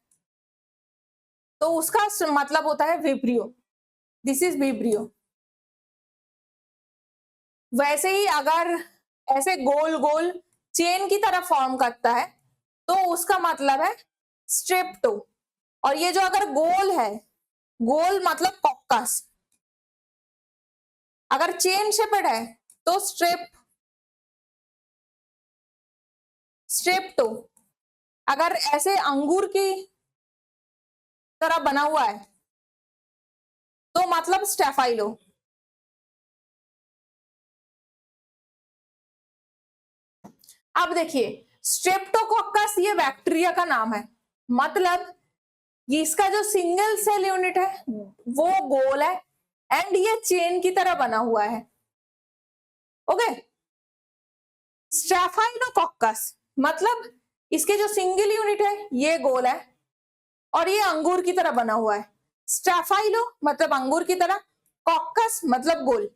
तो उसका मतलब होता है विब्रियो, दिस इज विब्रियो। वैसे ही अगर ऐसे गोल गोल चेन की तरह फॉर्म करता है तो उसका मतलब है स्ट्रेप्टो। और ये जो अगर गोल है, गोल मतलब कॉकस, अगर चेन शेपेड है तो स्ट्रेप्टो। अगर ऐसे अंगूर की तरह बना हुआ है तो मतलब स्टेफाइलो। अब देखिए, स्ट्रेप्टोकोकस ये बैक्टीरिया का नाम है, मतलब ये इसका जो सिंगल सेल यूनिट है वो गोल है एंड ये चेन की तरह बना हुआ है। ओके, स्टेफाइलोकोकस मतलब इसके जो सिंगल यूनिट है ये गोल है और ये अंगूर की तरह बना हुआ है। स्टेफाइलो मतलब अंगूर की तरह, कॉकस मतलब गोल।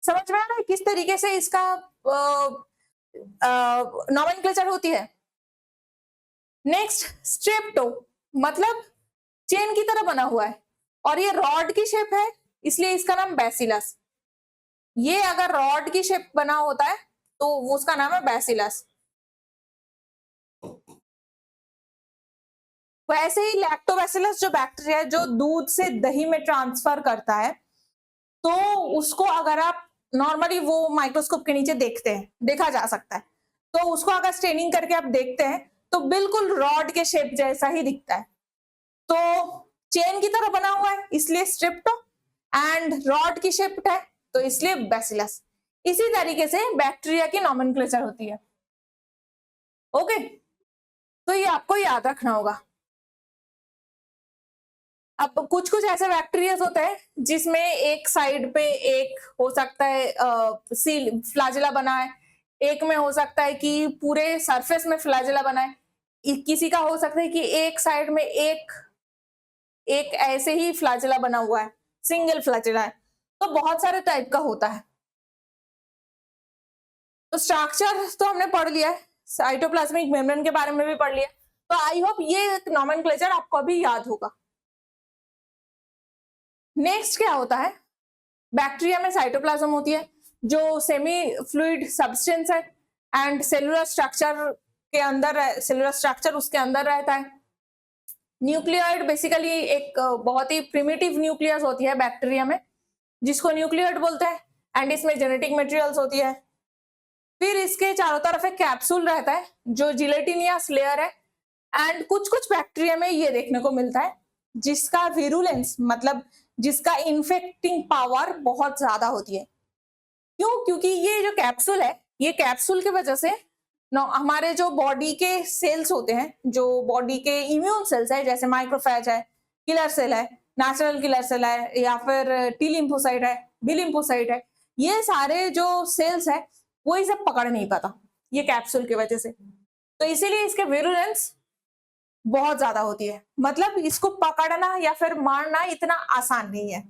समझ में आ रहा है किस तरीके से इसका नॉमेनक्लेचर होती है। नेक्स्ट, स्ट्रेप्टो मतलब चेन की तरह बना हुआ है और ये रॉड की शेप है इसलिए इसका नाम बैसिलस। ये अगर रॉड की शेप बना होता है तो उसका नाम है बैसिलस। वैसे ही लैक्टोबैसिलस जो बैक्टीरिया है जो दूध से दही में ट्रांसफर करता है, तो उसको अगर आप नॉर्मली वो माइक्रोस्कोप के नीचे देखते हैं, देखा जा सकता है, तो उसको अगर स्टेनिंग करके आप देखते हैं तो बिल्कुल रॉड के शेप जैसा ही दिखता है। तो चेन की तरह बना हुआ है इसलिए स्ट्रिप्टो, एंड रॉड की शेप है तो इसलिए बैसिलस। इसी तरीके से बैक्टीरिया की नॉमेनक्लेचर होती है। ओके, तो ये आपको याद रखना होगा। अब कुछ कुछ ऐसे बैक्टीरिया होते हैं जिसमें एक साइड पे एक हो सकता है सील फ्लैजेला बना है, एक में हो सकता है कि पूरे सरफेस में फ्लैजेला बना है, किसी का हो सकता है कि एक साइड में एक एक ऐसे ही फ्लैजेला बना हुआ है, सिंगल फ्लैजेला है। तो बहुत सारे टाइप का होता है। तो स्ट्रक्चर तो हमने पढ़ लिया है, साइटोप्लाज्मिक मेम्ब्रेन के बारे में भी पढ़ लिया। तो आई होप ये नोमेनक्लेचर आपको अभी याद होगा। नेक्स्ट क्या होता है, बैक्टीरिया में साइटोप्लाज्म होती है जो सेमी फ्लूइड सब्सटेंस है एंड सेलुलर स्ट्रक्चर के अंदर, सेलुलर स्ट्रक्चर उसके अंदर रहता है। न्यूक्लियोइड बेसिकली एक बहुत ही प्रिमिटिव न्यूक्लियस होती है बैक्टीरिया में, जिसको न्यूक्लियोइड बोलते हैं, एंड इसमें जेनेटिक मटेरियल्स होती है। फिर इसके चारों तरफ एक कैप्सूल रहता है जो जिलेटिनियस लेयर है, एंड कुछ कुछ बैक्टीरिया में ये देखने को मिलता है जिसका विरुलेंस मतलब जिसका इन्फेक्टिंग पावर बहुत ज्यादा होती है। क्यों? क्योंकि ये जो कैप्सूल है, ये कैप्सूल की वजह से हमारे जो बॉडी के सेल्स होते हैं, जो बॉडी के इम्यून सेल्स है, जैसे माइक्रोफेज है, किलर सेल है, नेचुरल किलर सेल है, या फिर टी लिम्फोसाइट है, बी लिम्फोसाइट है, ये सारे जो सेल्स है वो इसे पकड़ नहीं पाता ये कैप्सूल की वजह से। तो इसीलिए इसके विरुलेंस बहुत ज्यादा होती है, मतलब इसको पकड़ना या फिर मारना इतना आसान नहीं है।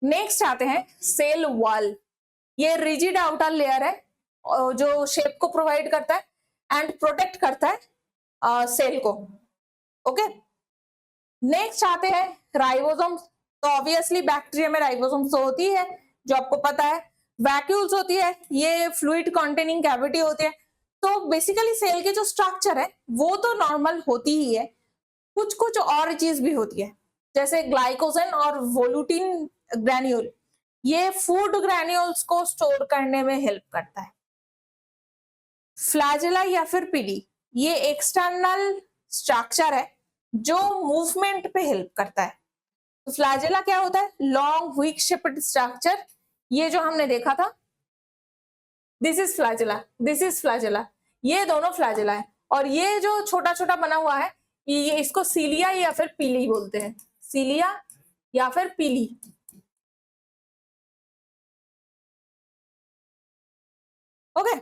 नेक्स्ट आते हैं सेल वॉल। ये रिजिड आउटर लेयर है जो शेप को प्रोवाइड करता है एंड प्रोटेक्ट करता है सेल को। ओके, नेक्स्ट आते हैं राइबोसोम्स। तो ऑब्वियसली बैक्टीरिया में राइबोसोम्स तो होती है जो आपको पता है, वैक्यूल्स होती है, ये फ्लूइड कंटेनिंग कैविटी होती है। तो बेसिकली सेल के जो स्ट्रक्चर है वो तो नॉर्मल होती ही है, कुछ कुछ और चीज भी होती है, जैसे ग्लाइकोजन और वोलुटिन ग्रैन्यूल, ये फूड ग्रैन्यूल्स को स्टोर करने में हेल्प करता है। फ्लैजेला या फिर पीली, ये एक्सटर्नल स्ट्रक्चर है जो मूवमेंट पे हेल्प करता है। तो फ्लैजेला क्या होता है? लॉन्ग वीक शेप्ड स्ट्रक्चर, ये जो हमने देखा था, this is flagella, this is flagella, ये दोनों फ्लैजेला है। और ये जो छोटा छोटा बना हुआ है, ये इसको सीलिया या फिर पीली बोलते हैं, सीलिया या फिर पीली। ओके,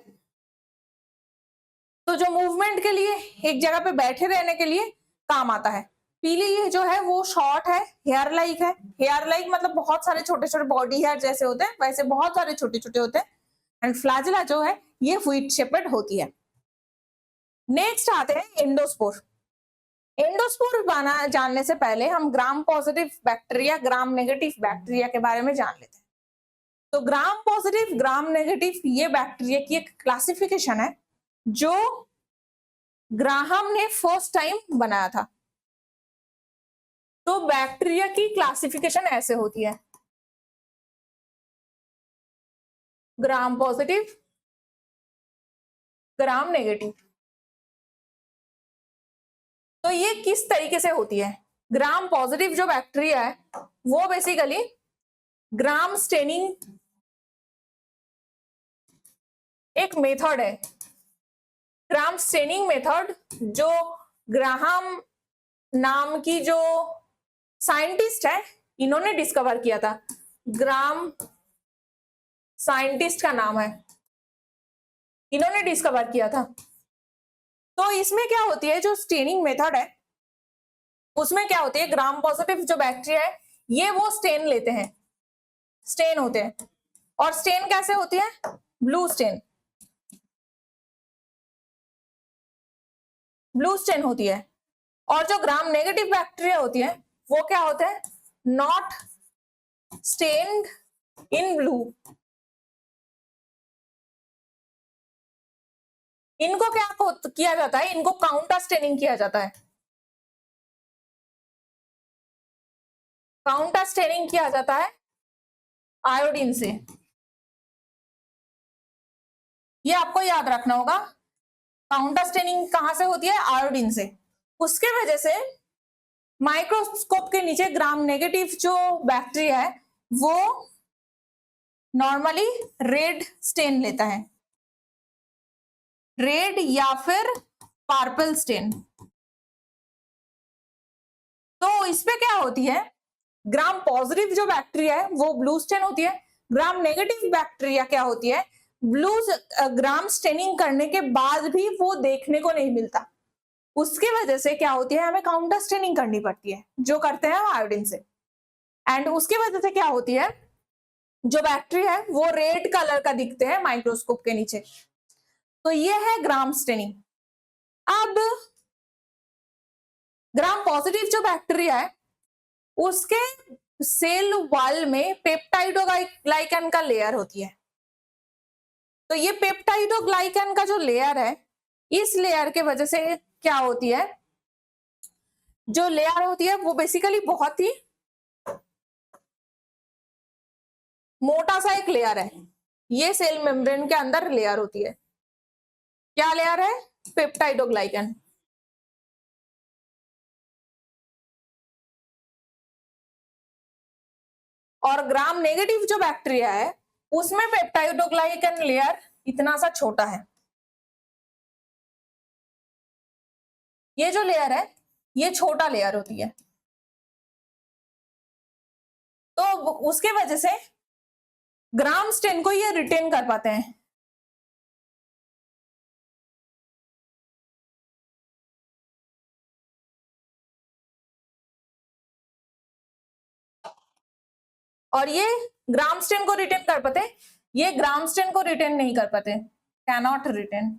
तो जो मूवमेंट के लिए, एक जगह पे बैठे रहने के लिए काम आता है। पीली ये जो है वो शॉर्ट है, हेयर लाइक है। हेयर लाइक मतलब बहुत सारे छोटे छोटे बॉडी हेयर जैसे होते हैं वैसे बहुत सारे छोटे छोटे होते हैं। एंड फ्लैजेला जो है ये व्हीट शेपेड होती है। नेक्स्ट आते हैं एंडोस्पोर। एंडोस्पोर जानने से पहले हम gram positive bacteria, gram negative bacteria के बारे में जान लेते हैं। तो ग्राम पॉजिटिव, ग्राम नेगेटिव, ये बैक्टीरिया की एक क्लासिफिकेशन है जो ग्राहम ने फर्स्ट टाइम बनाया था। तो बैक्टीरिया की क्लासिफिकेशन ऐसे होती है, ग्राम पॉजिटिव, ग्राम नेगेटिव। तो ये किस तरीके से होती है? ग्राम पॉजिटिव जो बैक्टीरिया है वो बेसिकली ग्राम स्टेनिंग एक मेथड है, ग्राम स्टेनिंग मेथड, जो ग्राहम नाम की जो साइंटिस्ट है इन्होंने डिस्कवर किया था। ग्राम साइंटिस्ट का नाम है, इन्होंने डिस्कवर किया था। तो इसमें क्या होती है, जो स्टेनिंग मेथड है उसमें क्या होती है, ग्राम पॉजिटिव जो बैक्टीरिया है ये वो स्टेन लेते हैं, स्टेन होते हैं। और स्टेन कैसे होती है? ब्लू स्टेन, ब्लू स्टेन होती है। और जो ग्राम नेगेटिव बैक्टीरिया होती है वो क्या होते हैं? Not stained in blue. इनको क्या किया जाता है? इनको काउंटर स्टेनिंग किया जाता है, काउंटर स्टेनिंग किया जाता है आयोडीन से। ये आपको याद रखना होगा, काउंटर स्टेनिंग कहां से होती है? आयोडीन से। उसके वजह से माइक्रोस्कोप के नीचे ग्राम नेगेटिव जो बैक्टीरिया है वो नॉर्मली रेड स्टेन लेता है, रेड या फिर पर्पल स्टेन। तो इसमें क्या होती है, ग्राम पॉजिटिव जो बैक्टीरिया है वो ब्लू स्टेन होती है, ग्राम नेगेटिव बैक्टीरिया क्या होती है, ब्लू ग्राम स्टेनिंग करने के बाद भी वो देखने को नहीं मिलता। उसकी वजह से क्या होती है, हमें काउंटर स्टेनिंग करनी पड़ती है, जो करते हैं आयोडीन से। एंड उसकी वजह से क्या होती है, जो बैक्टीरिया है वो रेड कलर का दिखते हैं माइक्रोस्कोप के नीचे। तो ये है ग्राम स्टेनिंग। अब ग्राम पॉजिटिव जो बैक्टीरिया है उसके सेल वॉल में पेप्टाइडोग्लाइकन का लेयर होती है। तो ये पेप्टाइडोग्लाइकन का जो लेयर है, इस लेयर के वजह से क्या होती है, जो लेयर होती है वो बेसिकली बहुत ही मोटा सा एक लेयर है। ये सेल मेम्ब्रेन के अंदर लेयर होती है। क्या लेयर है, पेप्टाइडोग्लाइकन। और ग्राम नेगेटिव जो बैक्टीरिया है उसमें पेप्टाइडोग्लाइकन लेयर इतना सा छोटा है। ये जो लेयर है ये छोटा लेयर होती है। तो उसके वजह से ग्राम स्टेन को ये रिटेन कर पाते हैं। और ये ग्राम स्टेन को रिटेन कर पाते, ये ग्राम स्टेन को रिटेन नहीं कर पाते, कैनॉट रिटेन।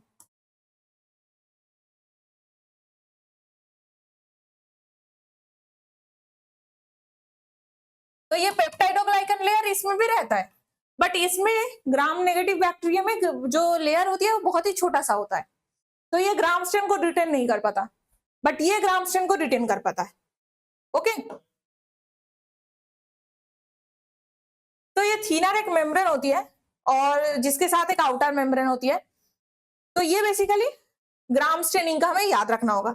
तो ये पेप्टाइडोग्लाइकन लेयर इसमें भी रहता है, बट इसमें ग्राम नेगेटिव बैक्टीरिया में जो लेयर होती है वो बहुत ही छोटा सा होता है। तो ये ग्राम स्टेन को रिटेन नहीं कर पाता, बट ये ग्राम स्टेन को रिटेन कर पाता है। ओके, तो ये थीनर एक मेम्ब्रेन होती है और जिसके साथ एक आउटर मेम्ब्रेन होती है। तो ये बेसिकली ग्राम स्टेनिंग का हमें याद रखना होगा।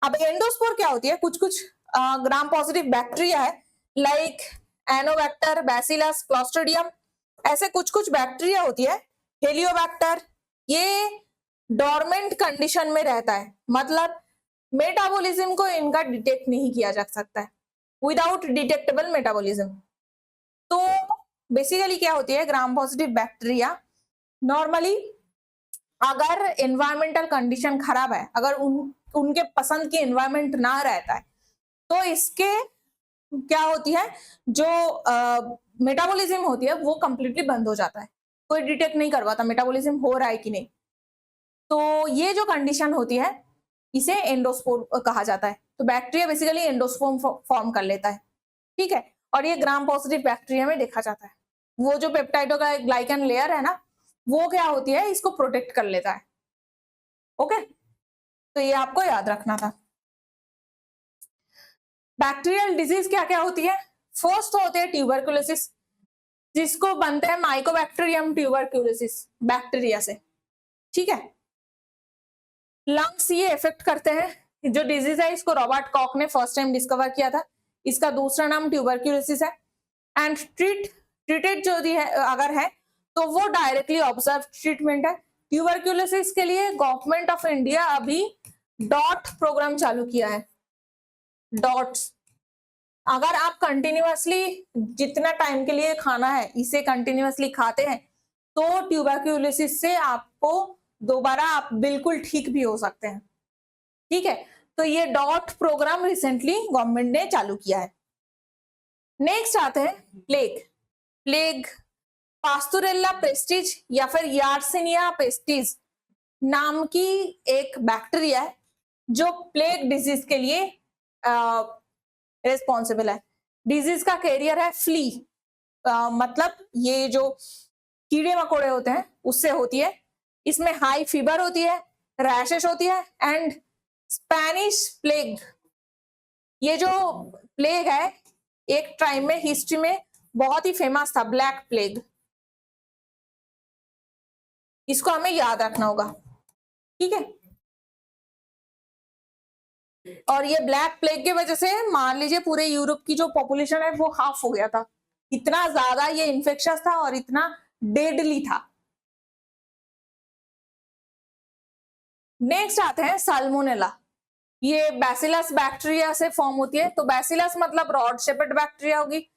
अब एंडोस्पोर क्या होती है, कुछ कुछ ग्राम पॉजिटिव बैक्टीरिया है, लाइक एनोबैक्टर, बैसिलस, क्लोस्ट्रिडियम, ऐसे कुछ कुछ बैक्टीरिया होती है। हेलियोबैक्टर, ये डोरमेंट कंडीशन में रहता है, मतलब मेटाबॉलिज्म को इनका डिटेक्ट नहीं किया जा सकता है, विदाउट डिटेक्टेबल मेटाबॉलिज्म। तो बेसिकली क्या होती है, ग्राम पॉजिटिव बैक्टीरिया नॉर्मली अगर एनवायरमेंटल कंडीशन खराब है, अगर उनके पसंद की एनवायरमेंट ना रहता है, तो इसके क्या होती है, जो मेटाबॉलिज्म होती है वो कंप्लीटली बंद हो जाता है, कोई डिटेक्ट नहीं करवाता मेटाबॉलिज्म हो रहा है कि नहीं। तो ये जो कंडीशन होती है इसे एंडोस्पोर कहा जाता है। तो बैक्टीरिया बेसिकली एंडोस्पोर फॉर्म कर लेता है, ठीक है। और ये ग्राम पॉजिटिव बैक्टीरिया में देखा जाता है। वो जो पेप्टाइडोग्लाइकन लेयर है ना, वो क्या होती है, इसको प्रोटेक्ट कर लेता है। ओके, तो ये आपको याद रखना था। बैक्टीरियल डिजीज क्या क्या होती है, फर्स्ट होते हैं ट्यूबरकुलोसिस, जिसको बनते हैं माइकोबैक्टीरियम ट्यूबरकुलोसिस बैक्टीरिया से, ठीक है। लंग्स ये इफेक्ट करते हैं। जो डिजीज है इसको रॉबर्ट कॉक ने फर्स्ट टाइम डिस्कवर किया था। इसका दूसरा नाम ट्यूबरकुलोसिस है। एंड ट्रीटेड जो है अगर है तो वो डायरेक्टली ऑब्जर्व ट्रीटमेंट है। ट्यूबरकुलोसिस के लिए गवर्नमेंट ऑफ इंडिया अभी डॉट प्रोग्राम चालू किया है। डॉट्स, अगर आप कंटिन्यूअसली जितना टाइम के लिए खाना है इसे कंटिन्यूअसली खाते हैं तो ट्यूबरकुलोसिस से आपको दोबारा आप बिल्कुल ठीक भी हो सकते हैं, ठीक है। तो ये डॉट प्रोग्राम रिसेंटली गवर्नमेंट ने चालू किया है। नेक्स्ट आते हैं प्लेग। प्लेग पास्टुरेला पेस्टिज या फिर यार्सिनिया पेस्टिज नाम की एक बैक्टीरिया है जो प्लेग डिजीज के लिए रिस्पॉन्सिबल है। डिजीज का कैरियर है फ्ली, मतलब ये जो कीड़े मकोड़े होते हैं उससे होती है। इसमें हाई फीवर होती है, रैशेस होती है एंड स्पेनिश प्लेग। ये जो प्लेग है एक टाइम में हिस्ट्री में बहुत ही फेमस था, ब्लैक प्लेग। इसको हमें याद रखना होगा, ठीक है। और ये ब्लैक प्लेग की वजह से मान लीजिए पूरे यूरोप की जो पॉपुलेशन है वो हाफ हो गया था, इतना ज्यादा ये इन्फेक्शस था और इतना डेडली था। नेक्स्ट आते हैं साल्मोनेला। ये बैसिलस बैक्टीरिया से फॉर्म होती है। तो बैसिलस मतलब रॉड शेपेड बैक्टीरिया होगी।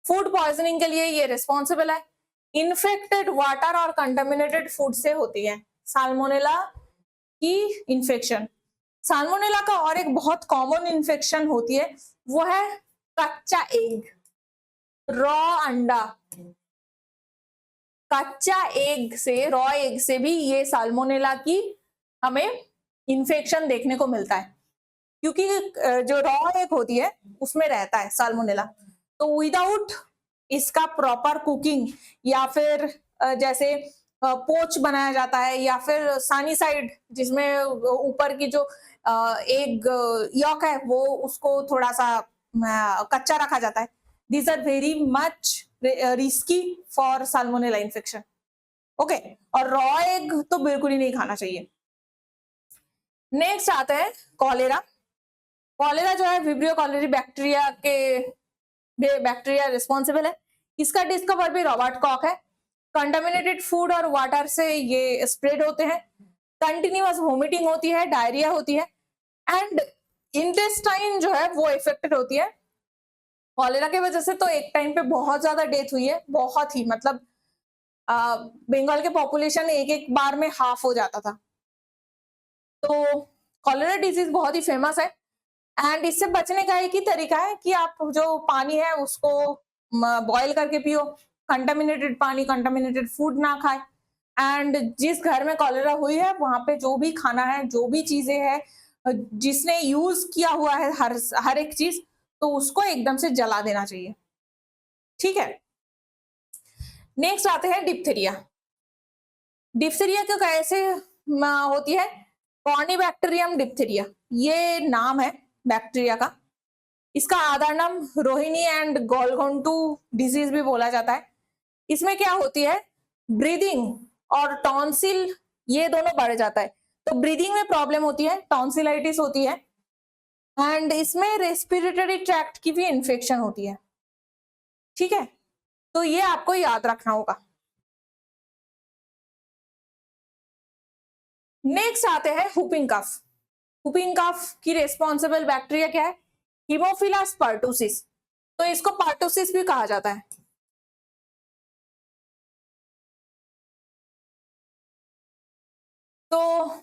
फूड पॉइजनिंग के लिए ये रिस्पॉन्सिबल है। इन्फेक्टेड वाटर और कंटामिनेटेड फूड से होती है साल्मोनेला की इन्फेक्शन। साल्मोनेला का और एक बहुत कॉमन इन्फेक्शन होती है, वो है कच्चा एग, रॉ अंडा। कच्चा एग से, रॉ एग से भी ये साल्मोनेला की हमें इन्फेक्शन देखने को मिलता है, क्योंकि जो रॉ एग होती है उसमें रहता है साल्मोनेला। तो विदाउट इसका प्रॉपर कुकिंग या फिर जैसे पोच बनाया जाता है या फिर सानिसाइड, जिसमें ऊपर की जो एग यॉक है वो उसको थोड़ा सा कच्चा रखा जाता है। These are very much risky for salmonella infection. Okay, और रॉ एग तो बिल्कुल ही नहीं खाना चाहिए। नेक्स्ट आते हैं कॉलेरा। कॉलेरा जो है विब्रियो कॉलेरी बैक्टीरिया के बैक्टीरिया रिस्पॉन्सिबल है। इसका डिस्कवर भी रॉबर्ट कॉक है। कंटामिनेटेड फूड और वाटर से ये स्प्रेड होते हैं। कंटिन्यूअस वोमिटिंग होती है, डायरिया होती है एंड इंटेस्टाइन जो है वो इफेक्टेड होती है। कॉलेरा की वजह से तो एक टाइम पे बहुत ज्यादा डेथ हुई है, बहुत ही, मतलब बंगाल के पॉपुलेशन एक एक बार में हाफ हो जाता था। तो कॉलेरा डिजीज बहुत ही फेमस है एंड इससे बचने का एक ही तरीका है कि आप जो पानी है उसको बॉईल करके पियो। कंटामिनेटेड पानी, कंटामिनेटेड फूड ना खाए। एंड जिस घर में कॉलेरा हुई है वहां पे जो भी खाना है, जो भी चीजें हैं, जिसने यूज किया हुआ है हर एक चीज, तो उसको एकदम से जला देना चाहिए। ठीक है, नेक्स्ट आते हैं डिप्थीरिया। डिप्थीरिया क्यों कैसे होती है? कॉर्निबैक्टीरियम डिप्थीरिया ये नाम है बैक्टीरिया का। इसका आधार नाम रोहिणी एंड गोलघोंटू डिजीज भी बोला जाता है। इसमें क्या होती है, ब्रीदिंग और टॉन्सिल ये दोनों बढ़ जाता है। तो ब्रीदिंग में प्रॉब्लम होती है, टॉन्सिलाइटिस होती है एंड इसमें रेस्पिरेटरी ट्रैक्ट की भी इंफेक्शन होती है। ठीक है, तो ये आपको याद रखना होगा। नेक्स्ट आते हैं हुपिंग कफ। हुपिंग कफ की रेस्पॉन्सिबल बैक्टीरिया क्या है? Haemophilus pertussis. तो इसको पर्टुसिस भी कहा जाता है। तो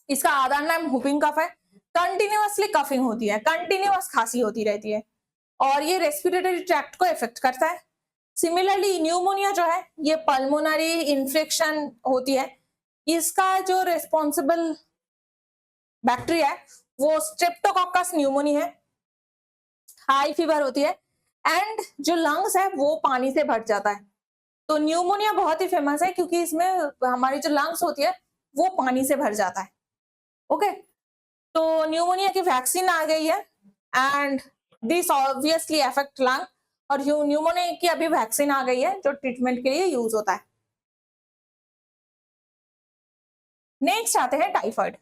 इसका आधार नाम हुपिंग कफ है। कंटिन्यूअसली कफिंग होती है, कंटिन्यूअस खांसी होती रहती है और ये रेस्पिरेटरी ट्रैक्ट को इफेक्ट करता है। सिमिलरली न्यूमोनिया जो है ये पल्मोनरी इन्फेक्शन होती है। इसका जो रेस्पॉन्सिबल बैक्टीरिया है वो स्ट्रेप्टोकोकस न्यूमोनी है। हाई फीवर होती है एंड जो लंग्स है वो पानी से भर जाता है। तो न्यूमोनिया बहुत ही फेमस है क्योंकि इसमें हमारी जो लंग्स होती है वो पानी से भर जाता है। ओके, तो न्यूमोनिया की वैक्सीन आ गई है and this obviously affect lung, और न्यूमोनिया की अभी वैक्सीन आ गई है जो ट्रीटमेंट के लिए यूज होता है। नेक्स्ट आते हैं टाइफाइड।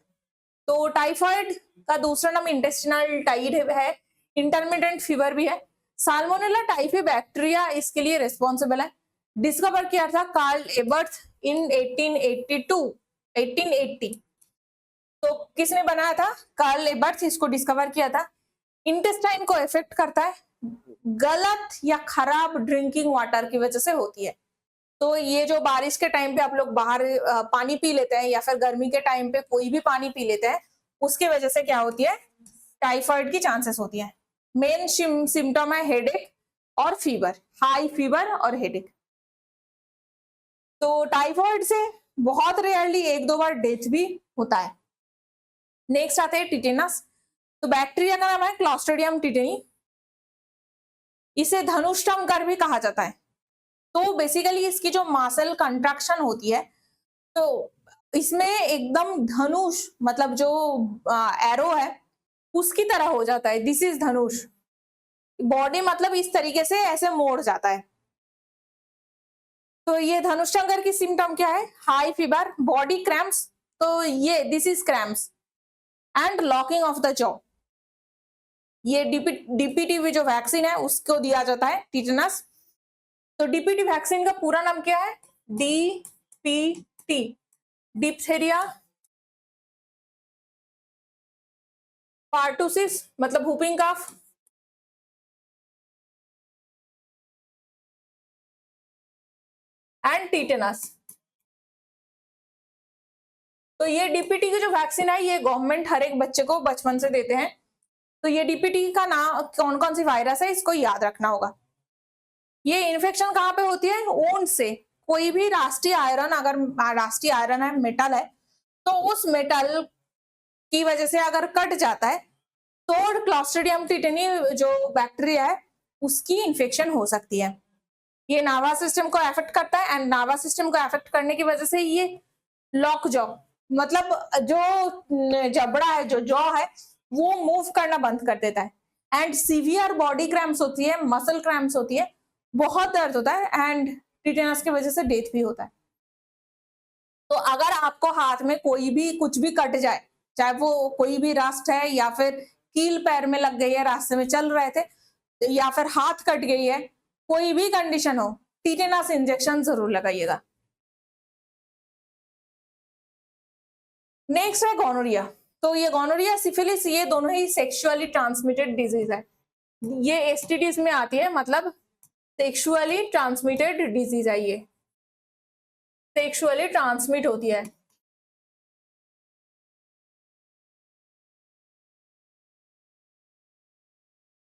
तो टाइफाइड का दूसरा नाम इंटेस्टिनल टाइड है, इंटरमिटेंट फीवर भी है। साल्मोनेला टाइफी बैक्टीरिया इसके लिए रिस्पॉन्सिबल है। डिस्कवर किया था कार्ल एबर्थ इन 1880। तो किसने बनाया था? कार्ल एबर्थ इसको डिस्कवर किया था। इंटेस्टाइन को इफेक्ट करता है, गलत या खराब ड्रिंकिंग वाटर की वजह से होती है। तो ये जो बारिश के टाइम पे आप लोग बाहर पानी पी लेते हैं या फिर गर्मी के टाइम पे कोई भी पानी पी लेते हैं, उसकी वजह से क्या होती है? टाइफाइड की चांसेस होती है। मेन सिम्टम है हेडेक और फीवर, हाई फीवर और हेडेक। तो टाइफाइड से बहुत रेयरली एक दो बार डेथ भी होता है। नेक्स्ट आते हैं टिटेनस। तो बैक्टीरिया का नाम है क्लॉस्ट्रिडियम टिटेनी। इसे धनुष्टंकर भी कहा जाता है। तो बेसिकली इसकी जो मासल कंट्रैक्शन होती है, तो इसमें एकदम धनुष, मतलब जो एरो है उसकी तरह हो जाता है। This is Dhanush. बॉडी मतलब इस तरीके से ऐसे मोड़ जाता है। तो ये धनुष्टंकर की सिम्टम क्या है? High fever, body cramps. तो ये this is cramps and locking of the jaw. ये डीपीटी जो वैक्सीन है उसको दिया जाता है, टिटेनस। तो डीपीटी वैक्सीन का पूरा नाम क्या है? डीपीटी, डिप्थेरिया पार्टूसिस मतलब whooping cough, एंड टीटेनस। तो ये डीपीटी की जो वैक्सीन है ये गवर्नमेंट हर एक बच्चे को बचपन से देते हैं। तो ये डीपीटी का नाम कौन कौन सी वायरस है इसको याद रखना होगा। ये इन्फेक्शन कहाँ पे होती है? वुंड से। कोई भी राष्ट्रीय आयरन, अगर राष्ट्रीय आयरन है, मेटल है, तो उस मेटल की वजह से अगर कट जाता है तो क्लॉस्ट्रिडियम टिटेनी जो बैक्टीरिया है उसकी इन्फेक्शन हो सकती है। ये नार्वस सिस्टम को अफेक्ट करता है, एंड नार्वस सिस्टम को अफेक्ट करने की वजह से ये लॉक जॉ मतलब जो जबड़ा है, जो जॉ है, वो मूव करना बंद कर देता है, एंड सीवियर बॉडी क्रैम्प्स होती है, मसल क्रैम्प्स होती है, बहुत दर्द होता है, एंड टिटेनस की वजह से डेथ भी होता है। तो अगर आपको हाथ में कोई भी कुछ भी कट जाए, चाहे वो कोई भी रास्ट है या फिर कील पैर में लग गई है, रास्ते में चल रहे थे, या फिर हाथ कट गई है, कोई भी कंडीशन हो, टिटेनस इंजेक्शन जरूर लगाइएगा। नेक्स्ट है गोनोरिया। तो ये गोनोरिया, सिफिलिस, ये दोनों ही सेक्सुअली ट्रांसमिटेड डिजीज है। ये एसटीडीज में आती है, मतलब सेक्सुअली ट्रांसमिटेड डिजीज है, ये सेक्सुअली ट्रांसमिट होती है।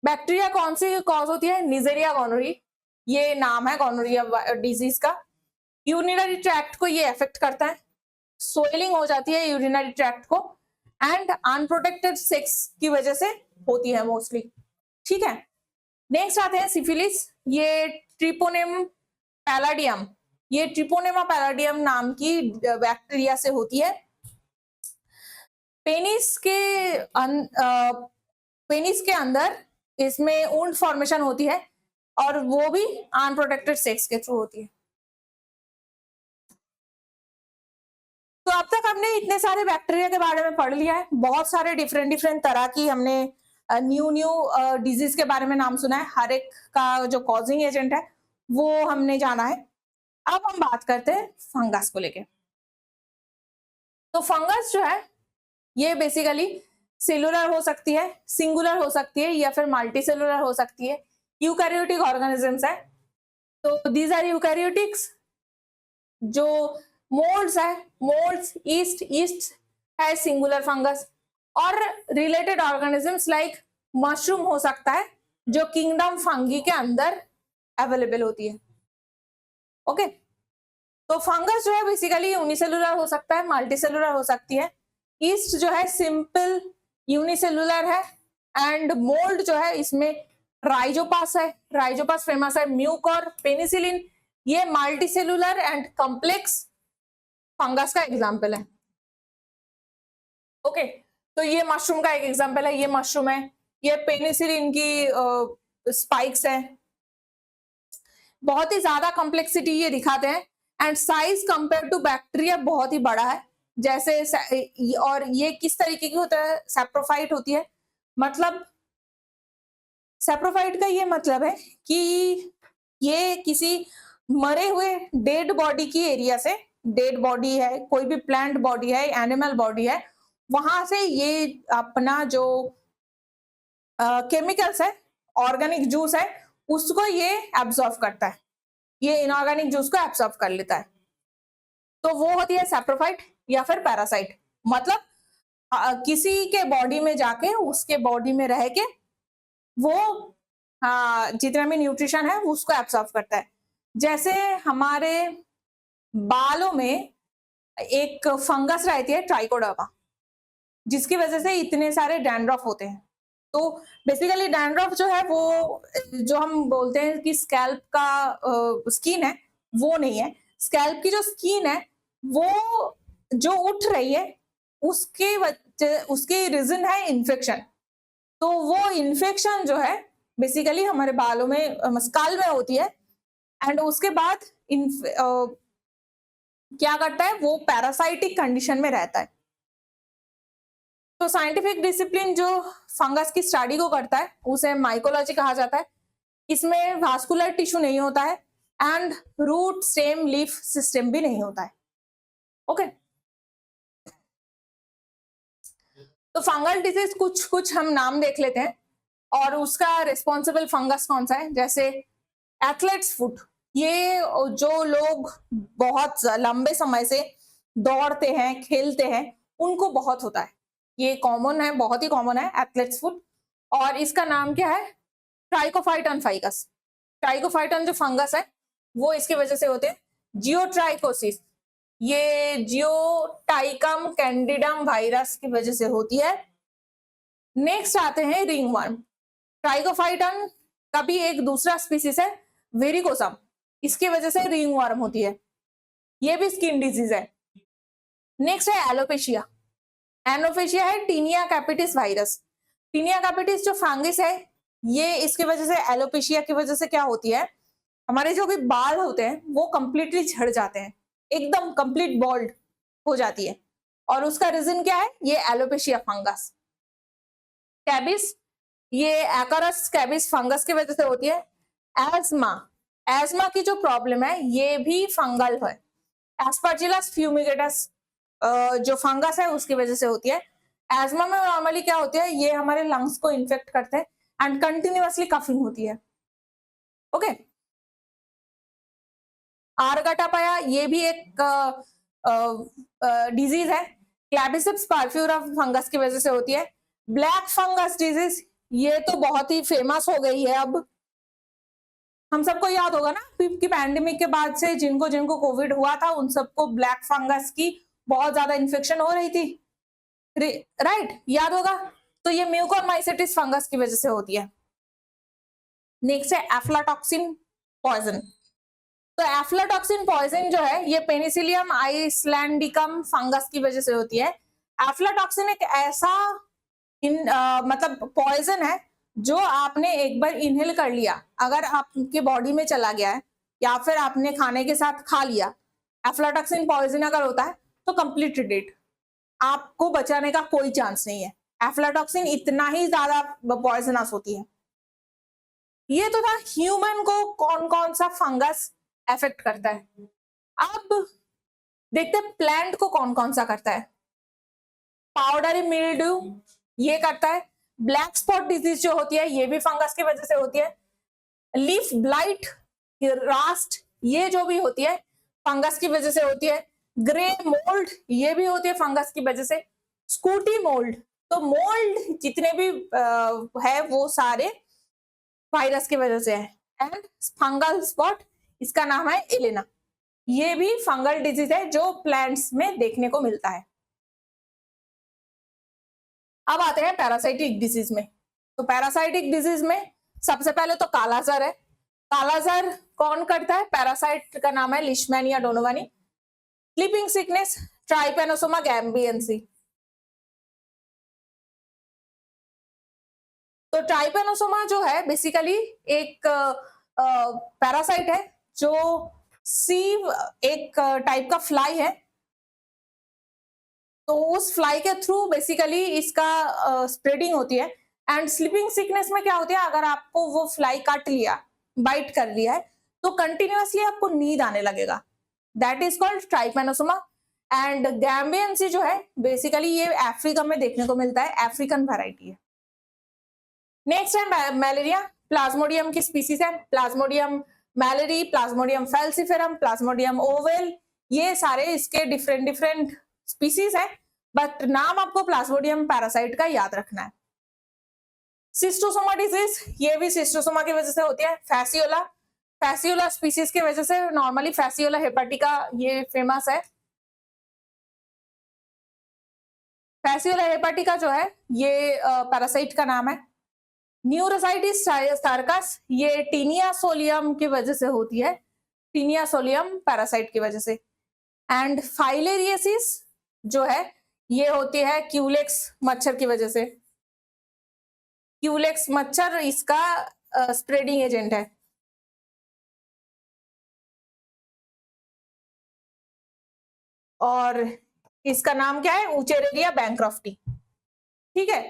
बैक्टीरिया कौन सी कॉज होती है? निजेरिया गोनोरी, ये नाम है गोनोरिया डिजीज का। यूरिनरी ट्रैक्ट को ये अफेक्ट करता है, स्वेलिंग हो जाती है यूरिनरी ट्रैक्ट को, एंड अनप्रोटेक्टेड सेक्स की वजह से होती है मोस्टली। ठीक है, नेक्स्ट आते हैं सिफिलिस। ये ट्रिपोनेम पैलाडियम, ये ट्रिपोनेमा पैलाडियम नाम की बैक्टीरिया से होती है। पेनिस के पेनिस के अंदर इसमें ऊंट फॉर्मेशन होती है, और वो भी अनप्रोटेक्टेड सेक्स के थ्रू होती है। तो अब तक हमने इतने सारे बैक्टीरिया के बारे में पढ़ लिया है, बहुत सारे डिफरेंट डिफरेंट तरह की हमने न्यू डिजीज के बारे में नाम सुना है, हर एक का जो कॉजिंग एजेंट है वो हमने जाना है। अब हम बात करते हैं फंगस को लेके। तो फंगस जो है ये बेसिकली सेलुलर हो सकती है, सिंगुलर हो सकती है, या फिर मल्टी सेलुलर हो सकती है। यूकैरियोटिक ऑर्गेनिजम्स है। तो दीज आर यूकैरियोटिक्स। जो मोल्ड्स है, मोल्ड्स, ईस्ट है सिंगुलर फंगस, और रिलेटेड ऑर्गेनिजम्स लाइक मशरूम हो सकता है जो किंगडम फंगी के अंदर अवेलेबल होती है। ओके, तो फंगस जो है बेसिकली यूनिसेलुलर हो सकता है, मल्टीसेलुलर हो सकती है। ईस्ट जो है सिंपल यूनिसेलुलर है, एंड मोल्ड जो है इसमें राइजोपास है, राइजोपास फेमस है, म्यूक और पेनिसिलिन, ये मल्टीसेलुलर एंड कॉम्प्लेक्स फंगस का एग्जाम्पल है। ओके, तो ये मशरूम का एक एग्जाम्पल है, ये मशरूम है, ये पेनिसिलिन की स्पाइक्स है। बहुत ही ज्यादा कॉम्प्लेक्सिटी ये दिखाते हैं, and size compare to bacteria बहुत ही बड़ा है। जैसे और ये किस तरीके की होता है? सैप्रोफाइट होती है। मतलब सैप्रोफाइट का ये मतलब है कि ये किसी मरे हुए डेड बॉडी की एरिया से, डेड बॉडी है, कोई भी प्लांट बॉडी है, एनिमल बॉडी है, वहां से ये अपना जो केमिकल्स है, ऑर्गेनिक जूस है, उसको ये एब्जॉर्ब करता है, ये इनऑर्गेनिक जूस को एब्जॉर्ब कर लेता है। तो वो होती है सैप्रोफाइट या फिर पैरासाइट। मतलब किसी के बॉडी में जाके, उसके बॉडी में रह के वो जितना भी न्यूट्रिशन है उसको एब्सॉर्ब करता है। जैसे हमारे बालों में एक फंगस रहती है ट्राइकोडर्मा, जिसकी वजह से इतने सारे डैंड्रफ होते हैं। तो बेसिकली डैंड्रफ जो है वो जो हम बोलते हैं कि स्कैल्प का स्किन है, वो नहीं है। स्कैल्प की जो स्किन है वो जो उठ रही है उसकी रीजन है इन्फेक्शन। तो वो इन्फेक्शन जो है बेसिकली हमारे बालों में, स्काल में होती है, एंड उसके बाद क्या करता है, वो पैरासाइटिक कंडीशन में रहता है। तो साइंटिफिक डिसिप्लिन जो फंगस की स्टडी को करता है उसे माइकोलॉजी कहा जाता है। इसमें वास्कुलर टिश्यू नहीं होता है, and root stem leaf system भी नहीं होता है। ओके, तो फंगल डिजीज कुछ कुछ हम नाम देख लेते हैं और उसका रिस्पॉन्सिबल फंगस कौन सा है। जैसे एथलेट्स फुट, ये जो लोग बहुत लंबे समय से दौड़ते हैं, खेलते हैं, उनको बहुत होता है। ये कॉमन है, बहुत ही कॉमन है एथलेट्स फुट। और इसका नाम क्या है? Trichophyton ficus. ट्राइकोफाइटन जो फंगस है वो इसकी वजह से होते हैं। जियोट्राइकोसिस, ये जियोटाइकम कैंडिडम वायरस की वजह से होती है। नेक्स्ट आते हैं रिंगवर्म। ट्राइकोफाइटन का भी एक दूसरा स्पीसीज है वेरिकोसम, इसकी वजह से रिंगवर्म होती है, ये भी स्किन डिजीज है। नेक्स्ट है एलोपेशिया। एलोपेशिया है tinea capitis virus. Tinea capitis जो फंगस है, ये इसकी वजह से, एलोपेशिया की वजह से क्या होती है, हमारे जो भी बाल होते हैं वो कंप्लीटली झड़ जाते हैं, एकदम कंप्लीट बॉल्ड हो जाती है। और उसका रीजन क्या है? ये एलोपेशिया फंगस। कैबिस, ये एकारस स्कैबिस फंगस की वजह से होती है। एस्मा, एस्मा की जो प्रॉब्लम है ये भी फंगल है। एस्परजिलस फ्यूमिगेटस जो फंगस है उसकी वजह से होती है। एस्मा में नॉर्मली क्या होती है, ये हमारे लंग्स को इन्फेक्ट करते हैं एंड कंटिन्यूअसली कफिंग होती है। ओके, आरगटापाया, ये भी एक डिजीज है, क्लैबिसिप्स पार्फ्यूरा फंगस की वजह से होती है। ब्लैक फंगस डिजीज, ये तो बहुत ही फेमस हो गई है, अब हम सबको याद होगा ना कि पैंडेमिक के बाद से जिनको जिनको कोविड हुआ था उन सबको ब्लैक फंगस की बहुत ज्यादा इन्फेक्शन हो रही थी, राइट, याद होगा। तो ये म्यूकोरमाइसिटिस फंगस की वजह से होती है। नेक्स्ट है एफ्लाटॉक्सिन पॉइजन। तो एफ्लाटॉक्सिन पॉइजन जो है ये पेनिसिलियम आइसलैंडिकम फंगस की वजह से होती है। एफ्लाटॉक्सिन एक ऐसा मतलब पॉइजन है जो आपने एक बार इनहेल कर लिया, अगर आपके बॉडी में चला गया है या फिर आपने खाने के साथ खा लिया, एफ्लाटॉक्सिन पॉइजन अगर होता है तो कंप्लीट डेड, आपको बचाने का कोई चांस नहीं है। एफ्लाटॉक्सिन इतना ही ज्यादा पॉइजनस होती है। ये तो था ह्यूमन को कौन कौन सा फंगस अफेक्ट करता है। अब देखते हैं प्लांट को कौन कौन सा करता है। पाउडरी मिल्ड्यू ये करता है। ब्लैक स्पॉट डिजीज जो होती है ये भी फंगस की वजह से होती है। लीफ ब्लाइट, रास्ट, ये जो भी होती है फंगस की वजह से होती है। ग्रे मोल्ड, ये भी होती है फंगस की वजह से। स्कूटी मोल्ड, तो मोल्ड जितने भी है वो सारे वायरस की वजह से है। एंड फंगल स्पॉट, इसका नाम है एलेना, ये भी फंगल डिजीज है जो प्लांट्स में देखने को मिलता है। अब आते हैं पैरासाइटिक डिजीज में। तो पैरासाइटिक डिजीज में सबसे पहले तो कालाजार है। कालाजार कौन करता है? पैरासाइट का नाम है leishmania donovani. Sleeping sickness, trypanosoma gambiense. तो ट्राइपेनोसोमा जो है बेसिकली एक पैरासाइट है जो सीव एक टाइप का फ्लाई है। तो उस फ्लाई के थ्रू बेसिकली इसका स्प्रेडिंग होती है। एंड स्लीपिंग सिकनेस में क्या होती है, अगर आपको वो फ्लाई काट लिया, बाइट कर लिया है, तो कंटिन्यूअसली आपको नींद आने लगेगा, that is called trypanosoma. And gambiense जो है बेसिकली ये अफ्रीका में देखने को मिलता है, अफ्रीकन वैरायटी है। नेक्स्ट है मलेरिया। प्लाज्मोडियम की स्पीसीज है, plasmodium malariae, plasmodium falciparum, plasmodium ovale, ये सारे इसके डिफरेंट डिफरेंट स्पीसीज है, बट नाम आपको प्लाज्मोडियम पैरासाइट का याद रखना है। सिस्टोसोमा डिजीज, ये भी सिस्टोसोमा की वजह से होती है। फैसियोला, फैसियोला स्पीसीज की वजह से, नॉर्मली फैसियोला हेपाटिका ये फेमस है। फैसियोला हेपाटिका जो है ये पैरासाइट का नाम है। न्यूरोसाइटिस सार्कस, ये टीनिया सोलियम की वजह से होती है, टीनिया सोलियम पैरासाइट की वजह से। एंड फाइलेरियसिस जो है ये होती है क्यूलेक्स मच्छर की वजह से। क्यूलेक्स मच्छर इसका स्प्रेडिंग एजेंट है। और इसका नाम क्या है? उचेरेरिया बैंक्रॉफ्टी। ठीक है,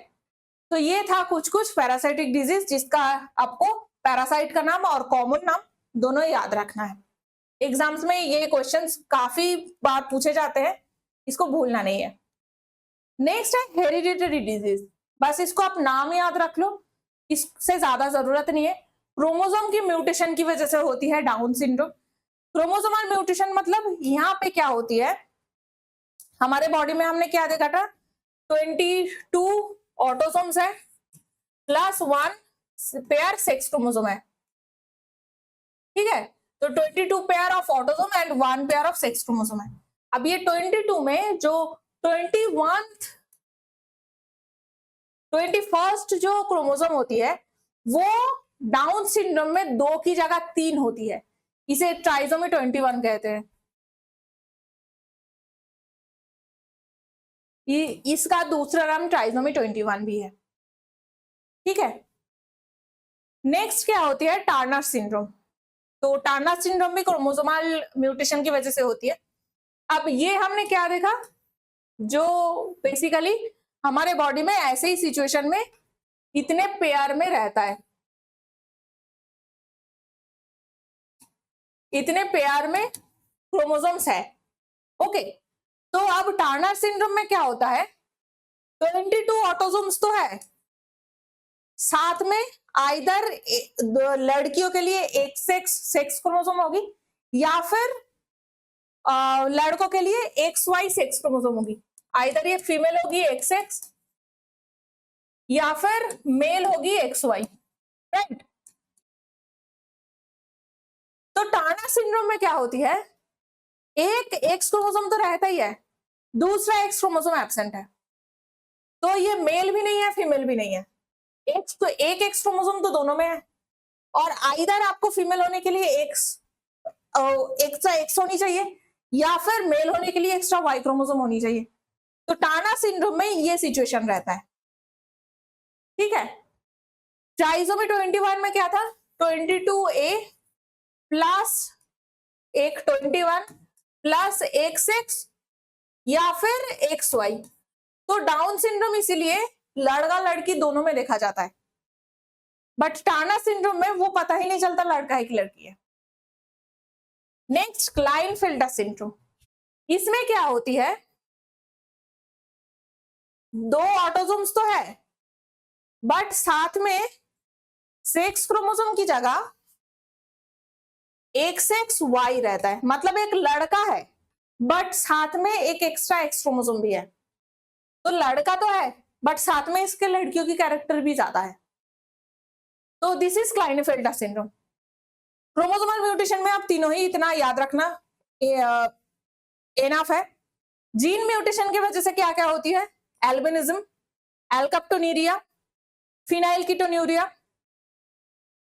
तो ये था कुछ कुछ पैरासाइटिक डिजीज जिसका आपको पैरासाइट का नाम और कॉमन नाम दोनों याद रखना है। एग्जाम्स में ये क्वेश्चंस काफी बार पूछे जाते हैं, इसको भूलना नहीं है। नेक्स्ट है हेरिडिटरी डिजीज, बस इसको आप नाम याद रख लो, इससे ज्यादा जरूरत नहीं है। क्रोमोसोम की म्यूटेशन की वजह से होती है डाउन सिंड्रोम। क्रोमोसोमल म्यूटेशन मतलब यहाँ पे क्या होती है, हमारे बॉडी में हमने क्या देखा था, 22 ऑटोसोम्स है प्लस 1 पेयर सेक्स क्रोमोसोम है, ठीक है। तो 22 pair of autosome and 1 pair of sex chromosome है। अब ये 22 में जो 21st जो क्रोमोसोम होती है वो डाउन सिंड्रोम में 2 की जगह 3 होती है, इसे ट्राइसोमी 21 कहते हैं। इसका दूसरा नाम ट्राइसोमी 21 भी है, ठीक है। नेक्स्ट क्या होती है, टार्नर सिंड्रोम। तो टार्नर सिंड्रोम भी क्रोमोसोमल म्यूटेशन की वजह से होती है। अब ये हमने क्या देखा, जो बेसिकली हमारे बॉडी में ऐसे ही सिचुएशन में इतने पेयर में रहता है, इतने पेयर में क्रोमोसोम्स है, ओके। तो अब टार्नर सिंड्रोम में क्या होता है, 22 ऑटोसोम्स तो है, साथ में आइदर लड़कियों के लिए एक सेक्स क्रोमोसोम होगी या फिर लड़कों के लिए XY सेक्स क्रोमोसोम होगी। आइदर ये फीमेल होगी XX या फिर मेल होगी XY, राइट। तो टार्नर सिंड्रोम में क्या होती है, एक एक्स क्रोमोसोम तो रहता ही है, दूसरा एक्स क्रोमोसोम एब्सेंट है, तो ये मेल भी नहीं है फीमेल भी नहीं है, एक एक्स क्रोमोसोम तो दोनों में है, और आइदर आपको फीमेल होने के लिए एक्स्ट्रा एक्स होनी चाहिए या फिर मेल होने के लिए एक्स्ट्रा वाई क्रोमोसोम होनी चाहिए। तो टार्नर सिंड्रोम में ये सिचुएशन रहता है, ठीक है। ट्राइसोमी 21 में क्या था, 22A प्लस एक 21 प्लस XX या फिर XY। तो डाउन सिंड्रोम इसीलिए लड़का लड़की दोनों में देखा जाता है, बट टार्नर सिंड्रोम में वो पता ही नहीं चलता लड़का है कि लड़की है। नेक्स्ट क्लाइनफेल्टर सिंड्रोम, इसमें क्या होती है, 2 ऑटोसोम्स तो है बट साथ में सेक्स क्रोमोसोम की जगह XXY रहता है, मतलब एक लड़का है बट साथ में एक एक्स्ट्रा एक्स क्रोमोसोम भी है। तो लड़का तो है बट साथ में इसके लड़कियों की कैरेक्टर भी ज्यादा है, तो this is klinefelter syndrome. Chromosomal mutation में आप तीनों ही इतना याद रखना एनफ है। जीन म्यूटेशन की वजह से क्या क्या होती है, एल्बिनिज्म, एल्कप्टोन्यूरिया, फिनाइलकीटोन्यूरिया।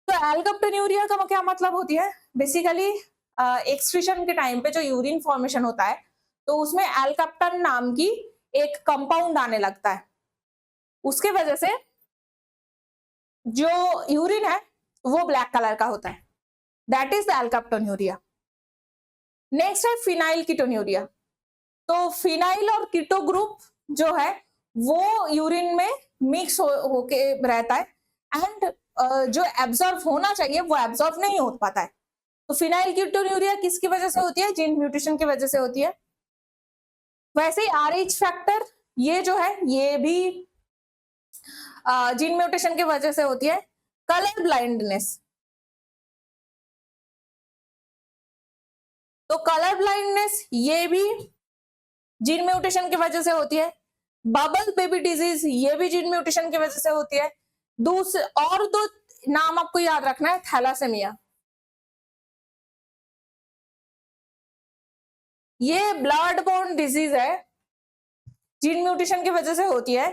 तो एल्कप्टोन्यूरिया का क्या मतलब होती है, बेसिकली एक्सक्रीशन के टाइम पे जो यूरिन फॉर्मेशन होता है तो उसमें एल्कप्टन नाम की एक कंपाउंड आने लगता है, उसके वजह से जो यूरिन है वो ब्लैक कलर का होता है, दैट इज द एल्कप्टोन्यूरिया। नेक्स्ट है फिनाइल कीटोन्यूरिया। तो फिनाइल और कीटो ग्रुप जो है वो यूरिन में मिक्स होके रहता है एंड जो एब्जॉर्ब होना चाहिए वो एब्जॉर्ब नहीं हो पाता है। तो फिनाइल कीटोन्यूरिया किसकी वजह से होती है, जीन म्यूटेशन की वजह से होती है। वैसे ही RH फैक्टर ये जो है ये भी जीन म्यूटेशन की वजह से होती है। कलर ब्लाइंडनेस, तो कलर ब्लाइंडनेस ये भी जीन म्यूटेशन की वजह से होती है। बबल बेबी डिजीज ये भी जीन म्यूटेशन की वजह से होती है। दूसरे और 2 नाम आपको याद रखना है, थैलासेमिया, ये ब्लड बोर्न डिजीज है, जीन म्यूटेशन की वजह से होती है।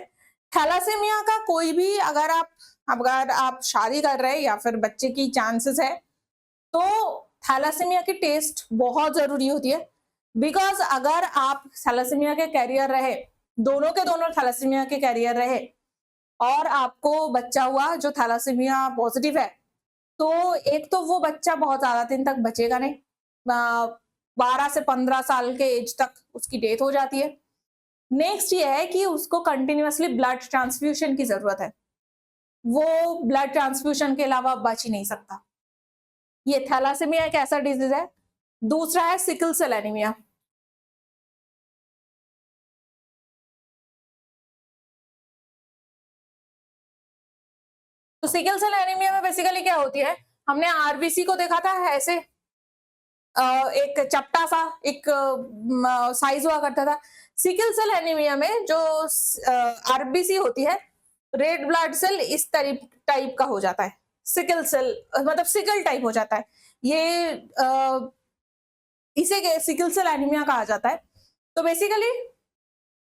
थैलासेमिया का कोई भी अगर आप शादी कर रहे हैं या फिर बच्चे की चांसेस है तो थैलासेमिया की टेस्ट बहुत जरूरी होती है, बिकॉज अगर आप थैलासेमिया के कैरियर रहे, दोनों के दोनों थैलासेमिया के कैरियर रहे और आपको बच्चा हुआ जो थैलासेमिया पॉजिटिव है, तो एक तो वो बच्चा बहुत ज्यादा दिन तक बचेगा नहीं, 12 से 15 साल के एज तक उसकी डेथ हो जाती है। नेक्स्ट ये है कि उसको कंटिन्यूअसली ब्लड ट्रांसफ्यूशन की जरूरत है, वो ब्लड ट्रांसफ्यूशन के अलावा बच ही नहीं सकता। ये थैलासेमिया एक ऐसा डिजीज है। दूसरा है सिकल सेल एनीमिया। तो सिकल सेल एनीमिया में बेसिकली क्या होती है, हमने आरबीसी को देखा था ऐसे एक चपटा सा एक साइज हुआ करता था। सिकल सेल एनीमिया में जो आरबीसी होती है, रेड ब्लड सेल इस टाइप का हो जाता है। सिकल सेल मतलब सिकल टाइप हो जाता है। ये इसे सिकल सेल एनीमिया कहा जाता है। तो बेसिकली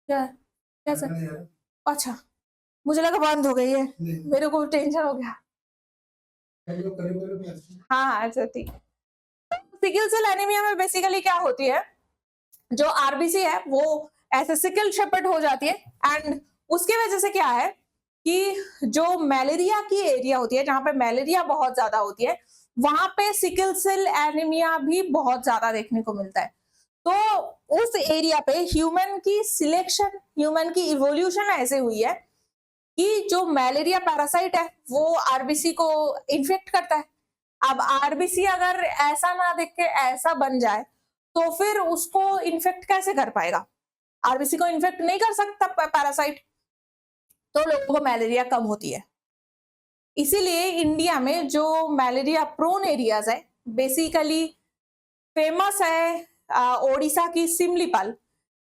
क्या क्या सर? अच्छा, मुझे लगा बंद हो गई है, मेरे को टेंशन हो गया। हाँ अच्छा ठीक। सिकल सेल एनीमिया में बेसिकली क्या होती है, जो आरबीसी है वो ऐसे सिकल शेपर्ड हो जाती है एंड उसके वजह से क्या है कि जो मलेरिया की एरिया होती है, जहां पे मलेरिया बहुत ज्यादा होती है, वहां पे सिकल सेल एनीमिया भी बहुत ज्यादा देखने को मिलता है। तो उस एरिया पे ह्यूमन की सिलेक्शन, ह्यूमन की इवोल्यूशन ऐसे हुई है कि जो मलेरिया पैरासाइट है वो आरबीसी को इन्फेक्ट करता है। अब आरबीसी अगर ऐसा ना देख के ऐसा बन जाए तो फिर उसको इन्फेक्ट कैसे कर पाएगा? आरबीसी को इन्फेक्ट नहीं कर सकता पैरासाइट, तो लोगों को मलेरिया कम होती है। इसीलिए इंडिया में जो मलेरिया प्रोन एरियाज है, बेसिकली फेमस है ओडिशा की सिमलीपाल,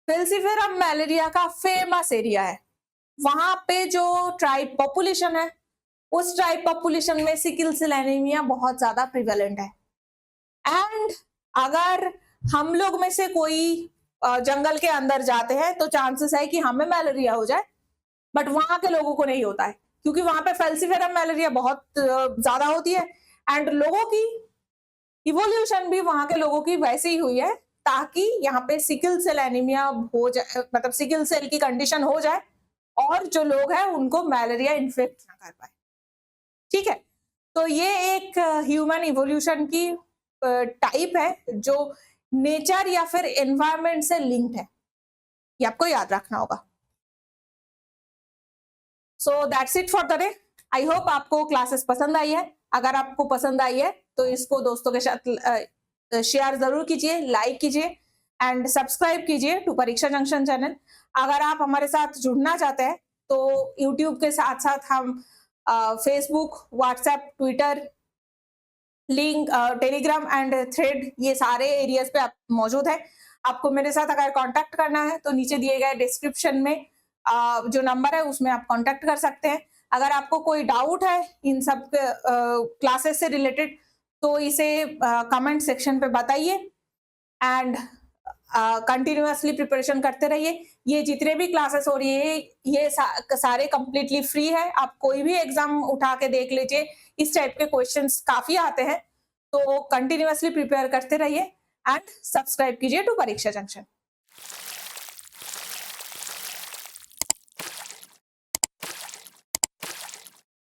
फेल्सीफेरम मलेरिया का फेमस एरिया है। वहां पे जो ट्राइब पॉपुलेशन है, उस ट्राइब पॉपुलेशन में सिकल सेल एनीमिया बहुत ज्यादा प्रिवेलेंट है। एंड अगर हम लोग में से कोई जंगल के अंदर जाते हैं तो चांसेस है कि हमें मलेरिया हो जाए, बट वहां के लोगों को नहीं होता है क्योंकि वहां पे फेल्सीफेरम मलेरिया बहुत ज्यादा होती है एंड लोगों की इवोल्यूशन भी वहां के लोगों की वैसे ही हुई है ताकि यहाँ पे सिकल सेल एनीमिया हो जाए, मतलब सिकल सेल की कंडीशन हो जाए और जो लोग हैं उनको मलेरिया इन्फेक्ट ना कर पाए। ठीक है, तो ये एक ह्यूमन इवोल्यूशन की टाइप है जो नेचर या फिर एनवायरनमेंट से लिंक्ड है, ये आपको याद रखना होगा। So that's it for the day. I hope आपको क्लासेस पसंद आई है। अगर आपको पसंद आई है तो इसको दोस्तों के साथ शेयर जरूर कीजिए, लाइक कीजिए एंड सब्सक्राइब कीजिए टू परीक्षा जंक्शन चैनल। अगर आप हमारे साथ जुड़ना चाहते हैं तो यूट्यूब के साथ साथ हम Facebook, WhatsApp, Twitter, link, Telegram and thread, ये सारे एरियाज पे आप मौजूद है। आपको मेरे साथ अगर कांटेक्ट करना है तो नीचे दिए गए डिस्क्रिप्शन में जो नंबर है उसमें आप कांटेक्ट कर सकते हैं। अगर आपको कोई डाउट है इन सब क्लासेस से रिलेटेड तो इसे कमेंट सेक्शन पे बताइए एंड कंटिन्यूअसली प्रिपरेशन करते रहिए। ये जितने भी क्लासेस हो रही है ये सारे कंप्लीटली फ्री है। आप कोई भी एग्जाम उठा के देख लीजिए, इस टाइप के क्वेश्चंस काफी आते हैं, तो कंटिन्यूअसली प्रिपेयर करते रहिए एंड सब्सक्राइब कीजिए टू परीक्षा जंक्शन।